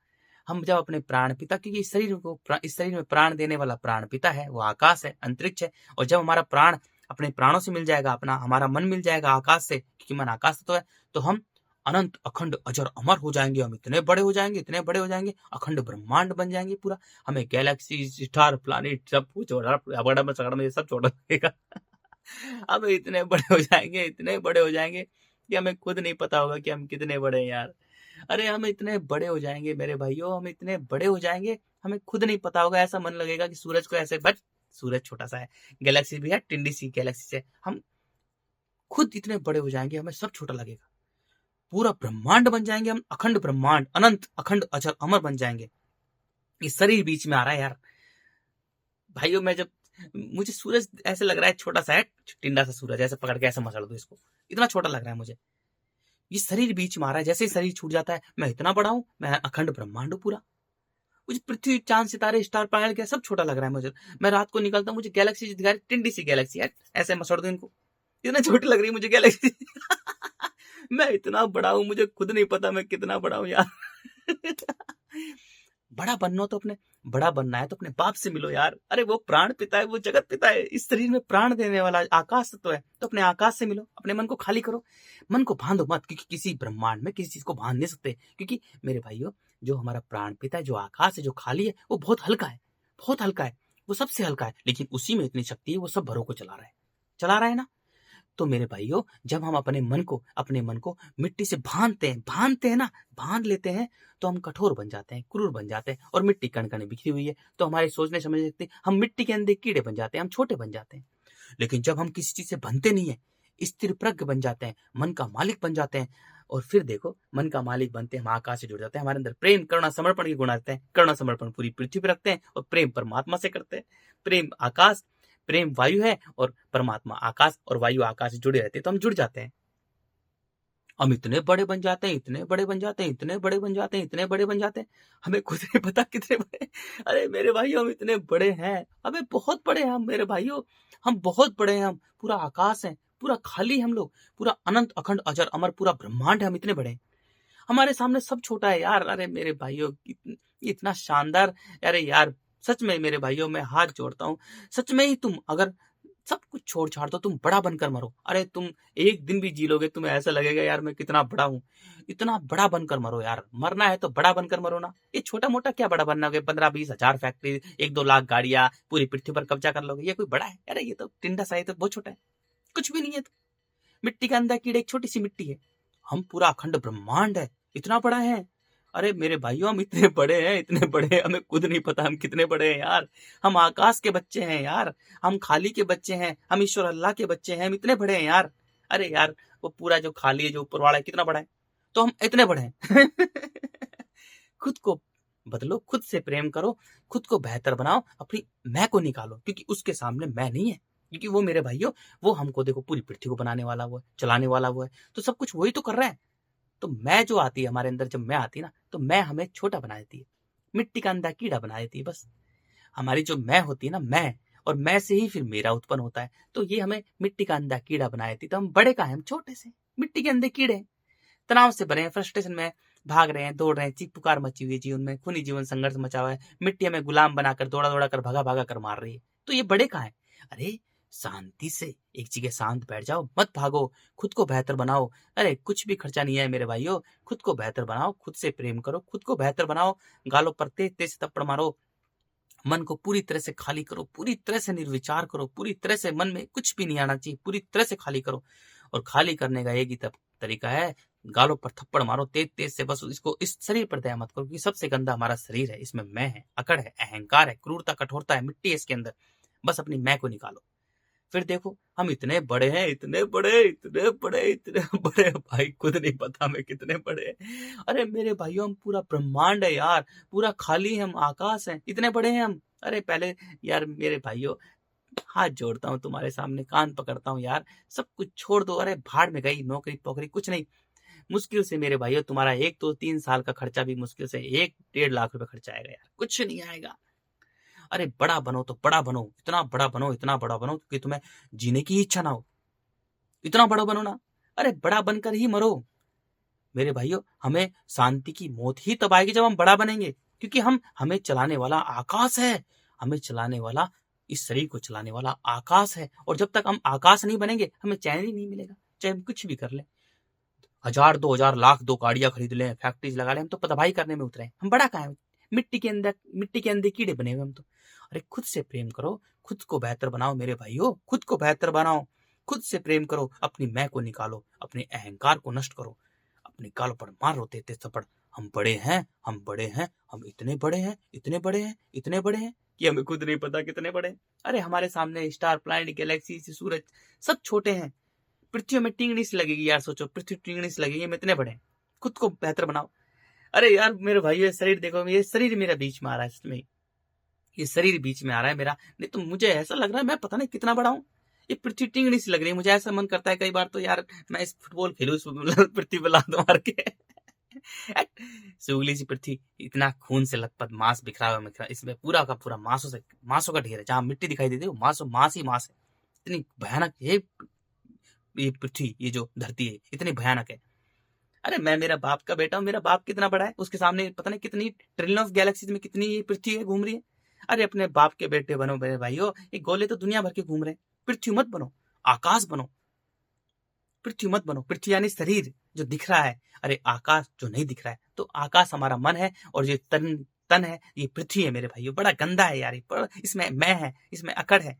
हम जब अपने प्राण पिता, क्योंकि इस शरीर में प्राण देने वाला प्राण पिता है, वो आकाश है, अंतरिक्ष है। और जब हमारा प्राण अपने प्राणों से मिल जाएगा, हमारा मन मिल जाएगा आकाश से, क्योंकि मन आकाश तो है, तो हम अनंत अखंड अजर अमर हो जाएंगे। हम इतने बड़े हो जाएंगे, इतने बड़े हो जाएंगे, अखंड ब्रह्मांड बन जाएंगे पूरा। हमें गैलेक्सी, स्टार, प्लानिट सब कुछ में सब छोड़ लगेगा। अब इतने बड़े हो जाएंगे, इतने बड़े हो जाएंगे कि हमें खुद नहीं पता होगा कि हम कितने बड़े हैं यार। अरे हम इतने बड़े हो जाएंगे मेरे भाइयों, हम इतने बड़े हो जाएंगे, हमें खुद नहीं पता होगा। ऐसा मन लगेगा कि सूरज को ऐसे, बट सूरज छोटा सा है, गैलेक्सी भी है, टिंडी सी गैलेक्सी से हम खुद इतने बड़े हो जाएंगे, हमें सब छोटा लगेगा। पूरा ब्रह्मांड बन जाएंगे हम, अखंड ब्रह्मांड, अनंत अखंड अजर अमर बन जाएंगे। इस शरीर बीच में आ रहा है यार भाइयों। मुझे सूरज ऐसे लग रहा है छोटा सा है, टिंडा सा सूरज, ऐसे पकड़ के ऐसे मसड़ दो इसको, इतना छोटा लग रहा है मुझे। ये शरीर बीच में आ रहा है, जैसे ही शरीर छूट जाता है, मैं इतना बड़ा हूं, मैं अखंड ब्रह्मांड हूं पूरा। मुझे पृथ्वी, चांद, सितारे, स्टार, प्लैनेट क्या सब छोटा लग रहा है मुझे। मैं रात को निकलता हूँ, मुझे गैलेक्सी दिखा रही, टिंडी सी गैलेक्सी है, ऐसे मसड़ दो इनको, इतना छोटी लग रही है मुझे गैलेक्सी। मैं इतना बड़ा हूं, मुझे खुद नहीं पता मैं कितना बड़ा हूं यार। बड़ा बनना है तो अपने बाप से मिलो यार। अरे वो प्राण पिता है, वो जगत पिता है, इस शरीर में प्राण देने वाला आकाश तत्व है। तो अपने आकाश से मिलो, अपने मन को खाली करो, मन को बांधो मत, क्योंकि किसी ब्रह्मांड में किसी चीज को बांध नहीं सकते। क्योंकि मेरे भाइयों, जो हमारा प्राण पिता है, जो आकाश है, जो खाली है, वो बहुत हल्का है, बहुत हल्का है, वो सबसे हल्का है। लेकिन उसी में इतनी शक्ति है, वो सब भरों को चला रहा है ना। तो मेरे भाइयों, जब हम अपने मन को मिट्टी से बांधते हैं ना, बांध लेते हैं, तो हम कठोर बन जाते हैं, क्रूर बन जाते हैं। और मिट्टी कण कण बिखरी हुई है, तो हमारे सोचने समझने सकते, हम मिट्टी के अंदर कीड़े बन जाते हैं, हम छोटे बन जाते हैं। लेकिन जब हम किसी चीज से बनते नहीं है, स्थिर प्रज्ञ बन जाते हैं, मन का मालिक बन जाते हैं, और फिर देखो, मन का मालिक बनते हैं, हम आकाश से जुड़ जाते हैं। हमारे अंदर प्रेम, करुणा, समर्पण के गुण आते हैं। करुणा समर्पण पूरी पृथ्वी पर रखते हैं, और प्रेम परमात्मा से करते हैं। प्रेम वायु है, और परमात्मा आकाश, और वायु आकाश से जुड़े रहते हैं, तो हम जुड़ जाते हैं। हम इतने बड़े बन जाते हैं, इतने बड़े बन जाते हैं, इतने बड़े बन जाते हैं, इतने बड़े बन जाते हैं, हमें खुद नहीं पता कितने बड़े। अरे मेरे भाइयों, हम इतने बड़े हैं, हमें बहुत बड़े हैं हम, मेरे भाइयों, हम बहुत बड़े हैं। हम पूरा आकाश है, पूरा खाली हम लोग, पूरा अनंत अखंड अजर अमर पूरा ब्रह्मांड है, हम इतने बड़े हैं। हमारे सामने सब छोटा है यार। अरे मेरे भाइयों, इतना शानदार। अरे यार, सच में मेरे भाइयों, मैं हाथ जोड़ता हूँ, सच में ही तुम अगर सब कुछ छोड़ छाड़ दो, तुम बड़ा बनकर मरो। अरे तुम एक दिन भी जी लोगे, तुम्हें ऐसा लगेगा यार मैं कितना बड़ा हूँ। इतना बड़ा बनकर मरो यार, मरना है तो बड़ा बनकर मरो ना। ये छोटा मोटा क्या बड़ा बनना होगा, 15-20 हजार फैक्ट्री, 1-2 लाख गाड़ियां, पूरी पृथ्वी पर कब्जा कर लोगे, ये कोई बड़ा है? अरे ये तो टिंडा सा है, तो बहुत छोटा है, कुछ भी नहीं है। तो मिट्टी के अंदर कीड़े, एक छोटी सी मिट्टी है, हम पूरा अखंड ब्रह्मांड है, इतना बड़ा है। अरे मेरे भाइयों, हम इतने बड़े हैं, इतने बड़े हैं, हमें खुद नहीं पता हम कितने बड़े हैं यार। हम आकाश के बच्चे हैं यार, हम खाली के बच्चे हैं, हम ईश्वर अल्लाह के बच्चे हैं, हम इतने बड़े हैं यार। अरे यार, वो पूरा जो खाली है, जो ऊपर वाला है, कितना बड़ा है, तो हम इतने बड़े हैं। खुद को बदलो, खुद से प्रेम करो, खुद को बेहतर बनाओ, अपनी मैं को निकालो, क्योंकि उसके सामने मैं नहीं है। क्योंकि वो मेरे भाइयों, वो हमको देखो पूरी पृथ्वी को बनाने वाला वो है, चलाने वाला वो है, तो सब कुछ वही तो कर रहा है। तो मैं जो आती है हमारे अंदर, जब मैं आती है ना, तो मैं हमें छोटा बना देती है, मिट्टी का अंधा कीड़ा बना देती है बस। हमारी जो मैं होती है ना, मैं, और मैं से ही फिर मेरा उत्पन्न होता है, तो ये हमें मिट्टी का अंधा कीड़ा बना देती है। तो हम बड़े का है, हम छोटे से मिट्टी के अंधे कीड़े हैं, तनाव से भरे हैं, फ्रस्ट्रेशन में भाग रहे हैं, दौड़ रहे हैं, चीख पुकार मची हुई है जीवन में, खूनी जीवन संघर्ष मचा हुआ है, मिट्टी हमें गुलाम बनाकर दौड़ा दौड़ा कर भगा भगा कर मार रही है। तो ये बड़े कहाँ है? अरे शांति से एक जगह शांत बैठ जाओ, मत भागो, खुद को बेहतर बनाओ। अरे कुछ भी खर्चा नहीं है मेरे भाइयों, खुद को बेहतर बनाओ, खुद से प्रेम करो, खुद को बेहतर बनाओ। गालों पर तेज तेज थप्पड़ मारो, मन को पूरी तरह से खाली करो, पूरी तरह से निर्विचार करो, पूरी तरह से मन में कुछ भी नहीं आना चाहिए, पूरी तरह से खाली करो। और खाली करने का एक ही तरीका है, गालों पर थप्पड़ मारो तेज तेज से, बस इसको, इस शरीर पर दया मत करो, क्योंकि सबसे गंदा हमारा शरीर है। इसमें मैं है, अकड़ है, अहंकार है, क्रूरता, कठोरता है, मिट्टी है इसके अंदर। बस अपनी मैं को निकालो, फिर देखो हम इतने बड़े हैं, इतने बड़े, इतने बड़े, इतने बड़े, भाई खुद नहीं पता हमें कितने बड़े हैं। अरे मेरे भाइयों, हम पूरा ब्रह्मांड है यार, पूरा खाली है, हम आकाश हैं, इतने बड़े हैं हम। अरे पहले यार मेरे भाइयों, हाथ जोड़ता हूँ तुम्हारे सामने, कान पकड़ता हूँ यार, सब कुछ छोड़ दो। अरे भाड़ में गई नौकरी पोकरी कुछ नहीं, मुश्किल से मेरे भाइयों तुम्हारा 1 2 3 साल का खर्चा भी मुश्किल से 1 1.5 लाख रुपए खर्चा आएगा यार, कुछ नहीं आएगा। अरे बड़ा बनो तो बड़ा बनो, इतना बड़ा बनो, इतना बड़ा बनो कि तुम्हें जीने की इच्छा ना हो, इतना बड़ा बनो ना। अरे बड़ा बनकर ही मरो मेरे भाइयों। हमें शांति की मौत ही तब आएगी जब हम बड़ा बनेंगे, क्योंकि हमें चलाने वाला आकाश है, हमें चलाने वाला, इस शरीर को चलाने वाला आकाश है। और जब तक हम आकाश नहीं बनेंगे, हमें चैन ही नहीं मिलेगा, चाहे हम कुछ भी कर ले, 1000 2000 लाख 2 गाड़ियां खरीद लें, फैक्ट्रीज लगा लें, हम तो तबाही करने में उतरे हैं। हम बड़ा कहाँ है? मिट्टी के अंदर, मिट्टी के अंदर कीड़े बने हुए हम तो। अरे खुद से प्रेम करो, खुद को बेहतर बनाओ मेरे भाइयों, खुद को बेहतर बनाओ, खुद से प्रेम करो, अपनी मैं को निकालो, अपने अहंकार को नष्ट करो, अपने गालों पर मारो तेज थप्पड़। हम बड़े हैं, हम बड़े हैं, हम इतने बड़े हैं, इतने बड़े हैं, इतने बड़े हैं कि हमें खुद नहीं पता कितने बड़े हैं। अरे हमारे सामने स्टार, प्लैनेट, गैलेक्सी, सूरज, सब छोटे हैं। पृथ्वी में टिंगनी सी लगेगी यार, सोचो पृथ्वी टिंगनी सी लगेगी, हम इतने बड़े हैं। खुद को बेहतर बनाओ। अरे यार मेरे भाई, ये शरीर देखो, ये शरीर मेरा बीच में आ रहा है, इसमें ये शरीर बीच में आ रहा है मेरा, नहीं तो मुझे ऐसा लग रहा है मैं पता नहीं कितना बड़ा हूँ। ये पृथ्वी टिंगनी सी लग रही है, मुझे ऐसा मन करता है कई बार तो यार, मैं इस फुटबॉल खेलूं, इस पृथ्वी पर लात मार के। सुगली सी पृथ्वी, इतना खून से लथपथ, मांस बिखरा हुआ, इसमें पूरा का पूरा मांसों का ढेर है। जहां मिट्टी दिखाई देती है वो मांस ही मांस है। इतनी भयानक ये पृथ्वी, ये जो धरती है, इतनी भयानक है। अरे मैं मेरा बाप का बेटा हूँ, मेरा बाप कितना बड़ा है, उसके सामने पता नहीं कितनी ट्रिलियन ऑफ गैलेक्सीज में कितनी ये पृथ्वी है, घूम रही है। अरे अपने बाप के बेटे बनो मेरे भाइयों, ये गोले तो दुनिया भर के घूम रहे हैं। पृथ्वी मत बनो, आकाश बनो। पृथ्वी मत बनो, पृथ्वी यानी शरीर जो दिख रहा है, अरे आकाश जो नहीं दिख रहा है। तो आकाश हमारा मन है, और ये तन है, ये पृथ्वी है मेरे भाइयों। बड़ा गंदा है यार, इसमें मैं है, इसमें अकड़ है।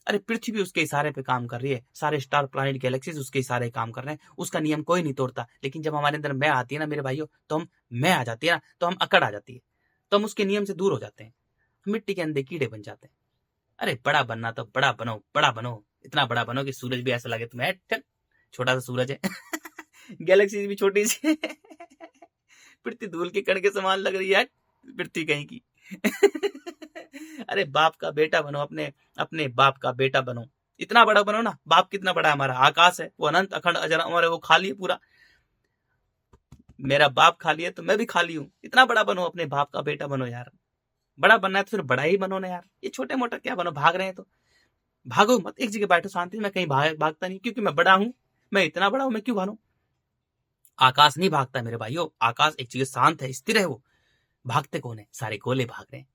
अरे पृथ्वी भी उसके इशारे पे काम कर रही है, सारे स्टार, प्लैनेट, गैलेक्सीज उसके इशारे काम कर रहे हैं, उसका नियम कोई नहीं तोड़ता। लेकिन जब हमारे अंदर मैं आती है ना मेरे भाइयों, तो हम मैं आ जाती है ना, तो हम अकड़ आ जाती है, तो हम उसके नियम से दूर हो जाते हैं, मिट्टी के अंदर कीड़े बन जाते हैं। अरे बड़ा बनना तो बड़ा बनो, बड़ा बनो, इतना बड़ा बनो कि सूरज भी ऐसा लगे तुम्हें, छोटा सा सूरज है। गैलेक्सी भी छोटी सी है। पृथ्वी धूल के कण के समान लग रही है पृथ्वी कहीं की। अरे बाप का बेटा बनो, अपने अपने बाप का बेटा बनो, इतना बड़ा बनो ना। बाप कितना बड़ा है हमारा, आकाश है, वो अनंत अखंड अजर अमर है, वो खाली है पूरा। मेरा बाप खाली है तो मैं भी खाली हूँ। इतना बड़ा बनो, अपने बाप का बेटा बनो यार। बड़ा बनना है तो फिर बड़ा ही बनो ना यार, ये छोटे मोटा क्या बनो, भाग रहे हैं तो भागो मत, एक जगह बैठो शांति। मैं कहीं भागता नहीं, क्योंकि मैं बड़ा हूं, मैं इतना बड़ा हूं, मैं क्यों भागूं। आकाश नहीं भागता मेरे भाइयों, आकाश एक जगह शांत है, स्थिर है। वो भागते कौन है, सारे गोले भाग रहे हैं,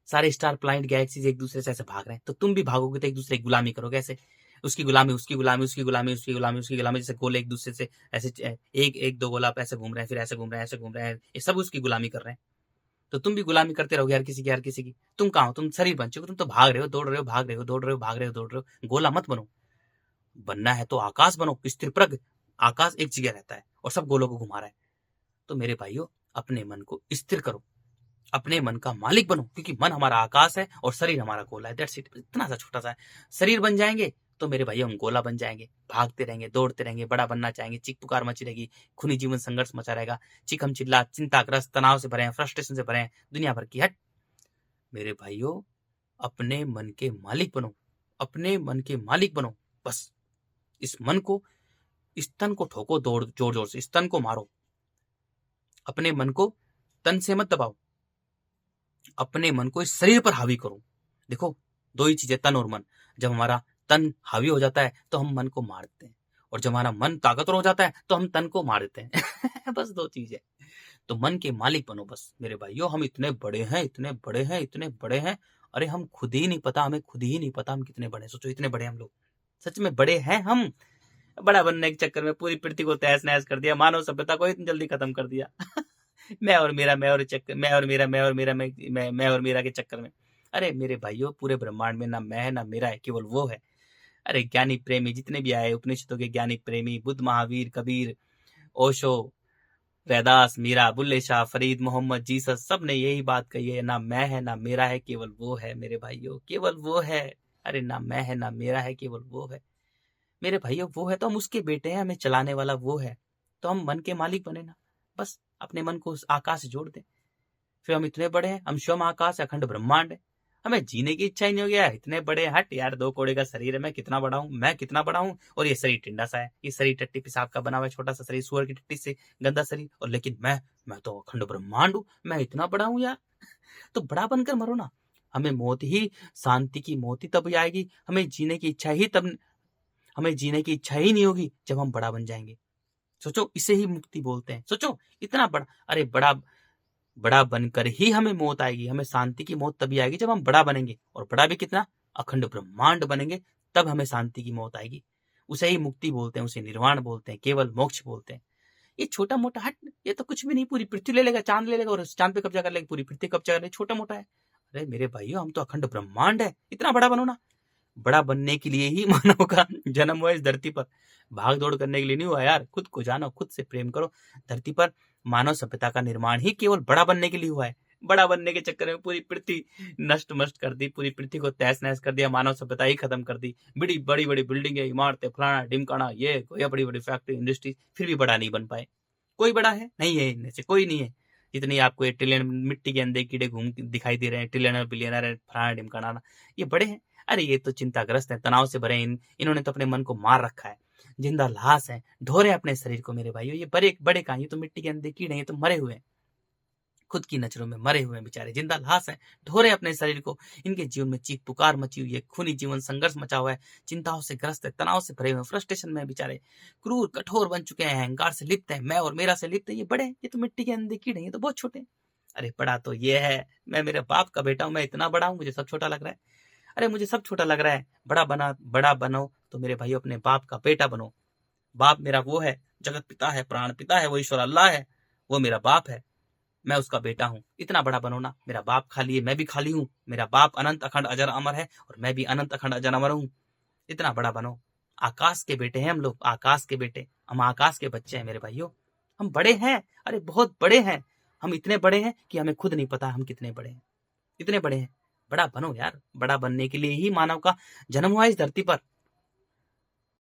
सारे स्टार, प्लैनेट, गैलेक्सीज एक दूसरे से ऐसे भाग रहे हैं। तो तुम भी भागोगे तो एक दूसरे की गुलामी करोगे ऐसे, उसकी गुलामी, उसकी गुलामी, उसकी गुलामी, उसकी गुलामी, उसकी गुलामी, जैसे गोले एक दूसरे से ऐसे, एक एक दो गोला ऐसे घूम रहे हैं, फिर ऐसे घूम रहे हैं, ऐसे घूम रहे हैं, ये सब उसकी गुलामी कर रहे हैं। तो तुम भी गुलामी करते रहोगे यार किसी की, यार किसी की। तुम कहाँ हो, तुम शरीर बन चुके, तुम तो भाग रहे हो, दौड़ रहे हो, भाग रहे हो, दौड़ रहे हो, भाग रहे हो, दौड़ रहे हो। गोला मत बनो, बनना है तो आकाश बनो, स्थिर प्रज्ञ। आकाश एक जगह रहता है और सब गोलों को घुमा रहा है। तो मेरे भाइयों, अपने मन को स्थिर करो, अपने मन का मालिक बनो, क्योंकि मन हमारा आकाश है और शरीर हमारा गोला है। That's it. इतना सा छोटा सा है। शरीर बन जाएंगे तो मेरे भाई हम गोला बन जाएंगे, भागते रहेंगे, दौड़ते रहेंगे, बड़ा बनना चाहेंगे, चीख पुकार मची रहेगी, खूनी जीवन संघर्ष मचा रहेगा, चिकम चिल्ला, चिंताग्रस्त, तनाव से भरे हैं, फ्रस्ट्रेशन से भरे हैं, दुनिया भर की हट। मेरे भाइयों, अपने मन के मालिक बनो, अपने मन के मालिक बनो। बस इस मन को, इस तन को ठोको जोर जोर से, इस तन को मारो, अपने मन को तन से मत दबाओ, अपने मन को इस शरीर पर हावी करो। देखो, दो ही चीजें, तन और मन। जब हमारा तन हावी हो जाता है तो हम मन को मारते हैं, और जब हमारा मन ताकतवर हो जाता है तो हम तन को मार देते हैं। बस दो चीजें। तो मन के मालिक बनो बस मेरे भाइयों। हम इतने बड़े हैं, इतने बड़े हैं, इतने बड़े हैं, अरे हम खुद ही नहीं पता, हमें खुद ही नहीं पता हम कितने बड़े हैं। सोचो, इतने बड़े हम लोग, सच में बड़े हैं हम। बड़ा बनने के चक्कर में पूरी पृथ्वी को तहस नहस कर दिया, मानव सभ्यता को इतनी जल्दी खत्म कर दिया। मैं और मेरा, मैं और चक्कर, मैं और मेरा, मैं और मेरा, मैं और मेरा के चक्कर में। अरे मेरे भाइयों, पूरे ब्रह्मांड में ना मैं है ना मेरा है, केवल वो है। अरे ज्ञानी प्रेमी जितने भी आए, उपनिषदों के ज्ञानी प्रेमी, बुद्ध, महावीर, कबीर, ओशो, रैदास, मीरा, बुल्ले शाह, फरीद, मोहम्मद, जीसस, सब ने यही बात कही है, ना मैं है ना मेरा है, केवल वो है। मेरे भाइयों, केवल वो है। अरे ना मैं है ना मेरा है, केवल वो है। मेरे भाइयों, वो है तो हम उसके बेटे हैं, हमें चलाने वाला वो है। तो हम मन के मालिक बने ना, बस अपने मन को उस आकाश से जोड़ दें। फिर हम इतने बड़े हैं, हम स्वयं आकाश, अखंड ब्रह्मांड है। हमें जीने की इच्छा ही नहीं हो गया, इतने बड़े। हट यार, 2 कौड़े का शरीर है, मैं कितना बड़ा हूँ, मैं कितना बड़ा हूँ। और ये शरीर टिंडा सा है, ये शरीर टट्टी पेशाब का बना हुआ है, छोटा सा शरीर, सुअर की टट्टी से गंदा शरीर। और लेकिन मैं तो अखंड ब्रह्मांड हूँ, मैं इतना बड़ा हूँ यार। तो बड़ा बनकर मरो ना। हमें मौत ही, शांति की मौत ही तब आएगी, हमें जीने की इच्छा ही तब, हमें जीने की इच्छा ही नहीं होगी जब हम बड़ा बन जाएंगे। सोचो, इसे ही मुक्ति बोलते हैं। सोचो, इतना बड़ा, अरे बड़ा बनकर ही हमें मौत आएगी। हमें शांति की मौत तभी आएगी जब हम बड़ा बनेंगे, और बड़ा भी कितना, अखंड ब्रह्मांड बनेंगे, तब हमें शांति की मौत आएगी। उसे ही मुक्ति बोलते हैं, उसे निर्वाण बोलते हैं, केवल मोक्ष बोलते हैं। ये छोटा मोटा, हट, ये तो कुछ भी नहीं, पूरी पृथ्वी ले लेगा, चांद ले लेगा और चांद पे कब्जा कर लेगा, पूरी पृथ्वी कब्जा कर लेगा, छोटा मोटा है। अरे मेरे भाइयों, हम तो अखंड ब्रह्मांड है, इतना बड़ा बनो ना। बड़ा बनने के लिए ही मानव का जन्म हुआ इस धरती पर, भाग दौड़ करने के लिए नहीं हुआ यार। खुद को जानो, खुद से प्रेम करो। धरती पर मानव सभ्यता का निर्माण ही केवल बड़ा बनने के लिए हुआ है। बड़ा बनने के चक्कर में पूरी पृथ्वी नष्ट मष्ट कर दी, पूरी पृथ्वी को तहस नहस कर दिया, मानव सभ्यता ही खत्म कर दी। बड़ी बड़ी बड़ी बिल्डिंगें, इमारतें, फलाना ढिमकाना, ये कोई बड़ी बड़ी फैक्ट्री, इंडस्ट्री, फिर भी बड़ा नहीं बन पाए। कोई बड़ा है नहीं है, इनमें से कोई नहीं है। जितनी आपको ये ट्रिलियन मिट्टी के अंदर कीड़े घूम दिखाई दे रहे हैं, ट्रिलियनर बिलियनर है, फलाना ढिमकाना, ये बड़े हैं। अरे ये तो चिंताग्रस्त है, तनाव से भरे हैं। इन्होंने तो अपने मन को मार रखा है, जिंदा लाश है, ढोरे अपने शरीर को। मेरे भाइयों, ये बड़े बड़े कहां, ये तो मिट्टी के अंदर कीड़े हैं, तो मरे हुए हैं, खुद की नजरों में मरे हुए हैं बेचारे, जिंदा लाश है, ढोरे अपने शरीर को। इनके जीवन में चीख पुकार मची हुई है, खूनी जीवन संघर्ष मचा हुआ है, चिंताओं से ग्रस्त है, तनाव से भरे हुए, फ्रस्ट्रेशन में बेचारे, क्रूर कठोर बन चुके हैं, अहंकार से लिप्त है, मैं और मेरा से लिप्त है। ये बड़े, ये तो मिट्टी के अंदर कीड़े, ये तो बहुत छोटे। अरे बड़ा तो ये है, मैं मेरे बाप का बेटा हूं, मैं इतना बड़ा हूं, मुझे सब छोटा लग रहा है। अरे मुझे सब छोटा लग रहा है। बड़ा बनो तो मेरे भाई अपने बाप का बेटा बनो। बाप मेरा वो है, जगत पिता है, प्राण पिता है, वो ईश्वर अल्लाह है, वो मेरा बाप है, मैं उसका बेटा हूँ। इतना बड़ा बनो ना। मेरा बाप खाली है, मैं भी खाली हूँ। मेरा बाप अनंत अखंड अजर अमर है, और मैं भी अनंत अखंड अजर अमर हूँ। इतना बड़ा बनो। आकाश के बेटे हैं हम लोग, आकाश के बेटे, हम आकाश के बच्चे हैं मेरे भाइयों। हम बड़े हैं, अरे बहुत बड़े हैं। हम इतने बड़े हैं कि हमें खुद नहीं पता हम कितने बड़े हैं, इतने बड़े हैं। बड़ा बनो यार। बड़ा बनने के लिए ही मानव का जन्म हुआ इस धरती पर।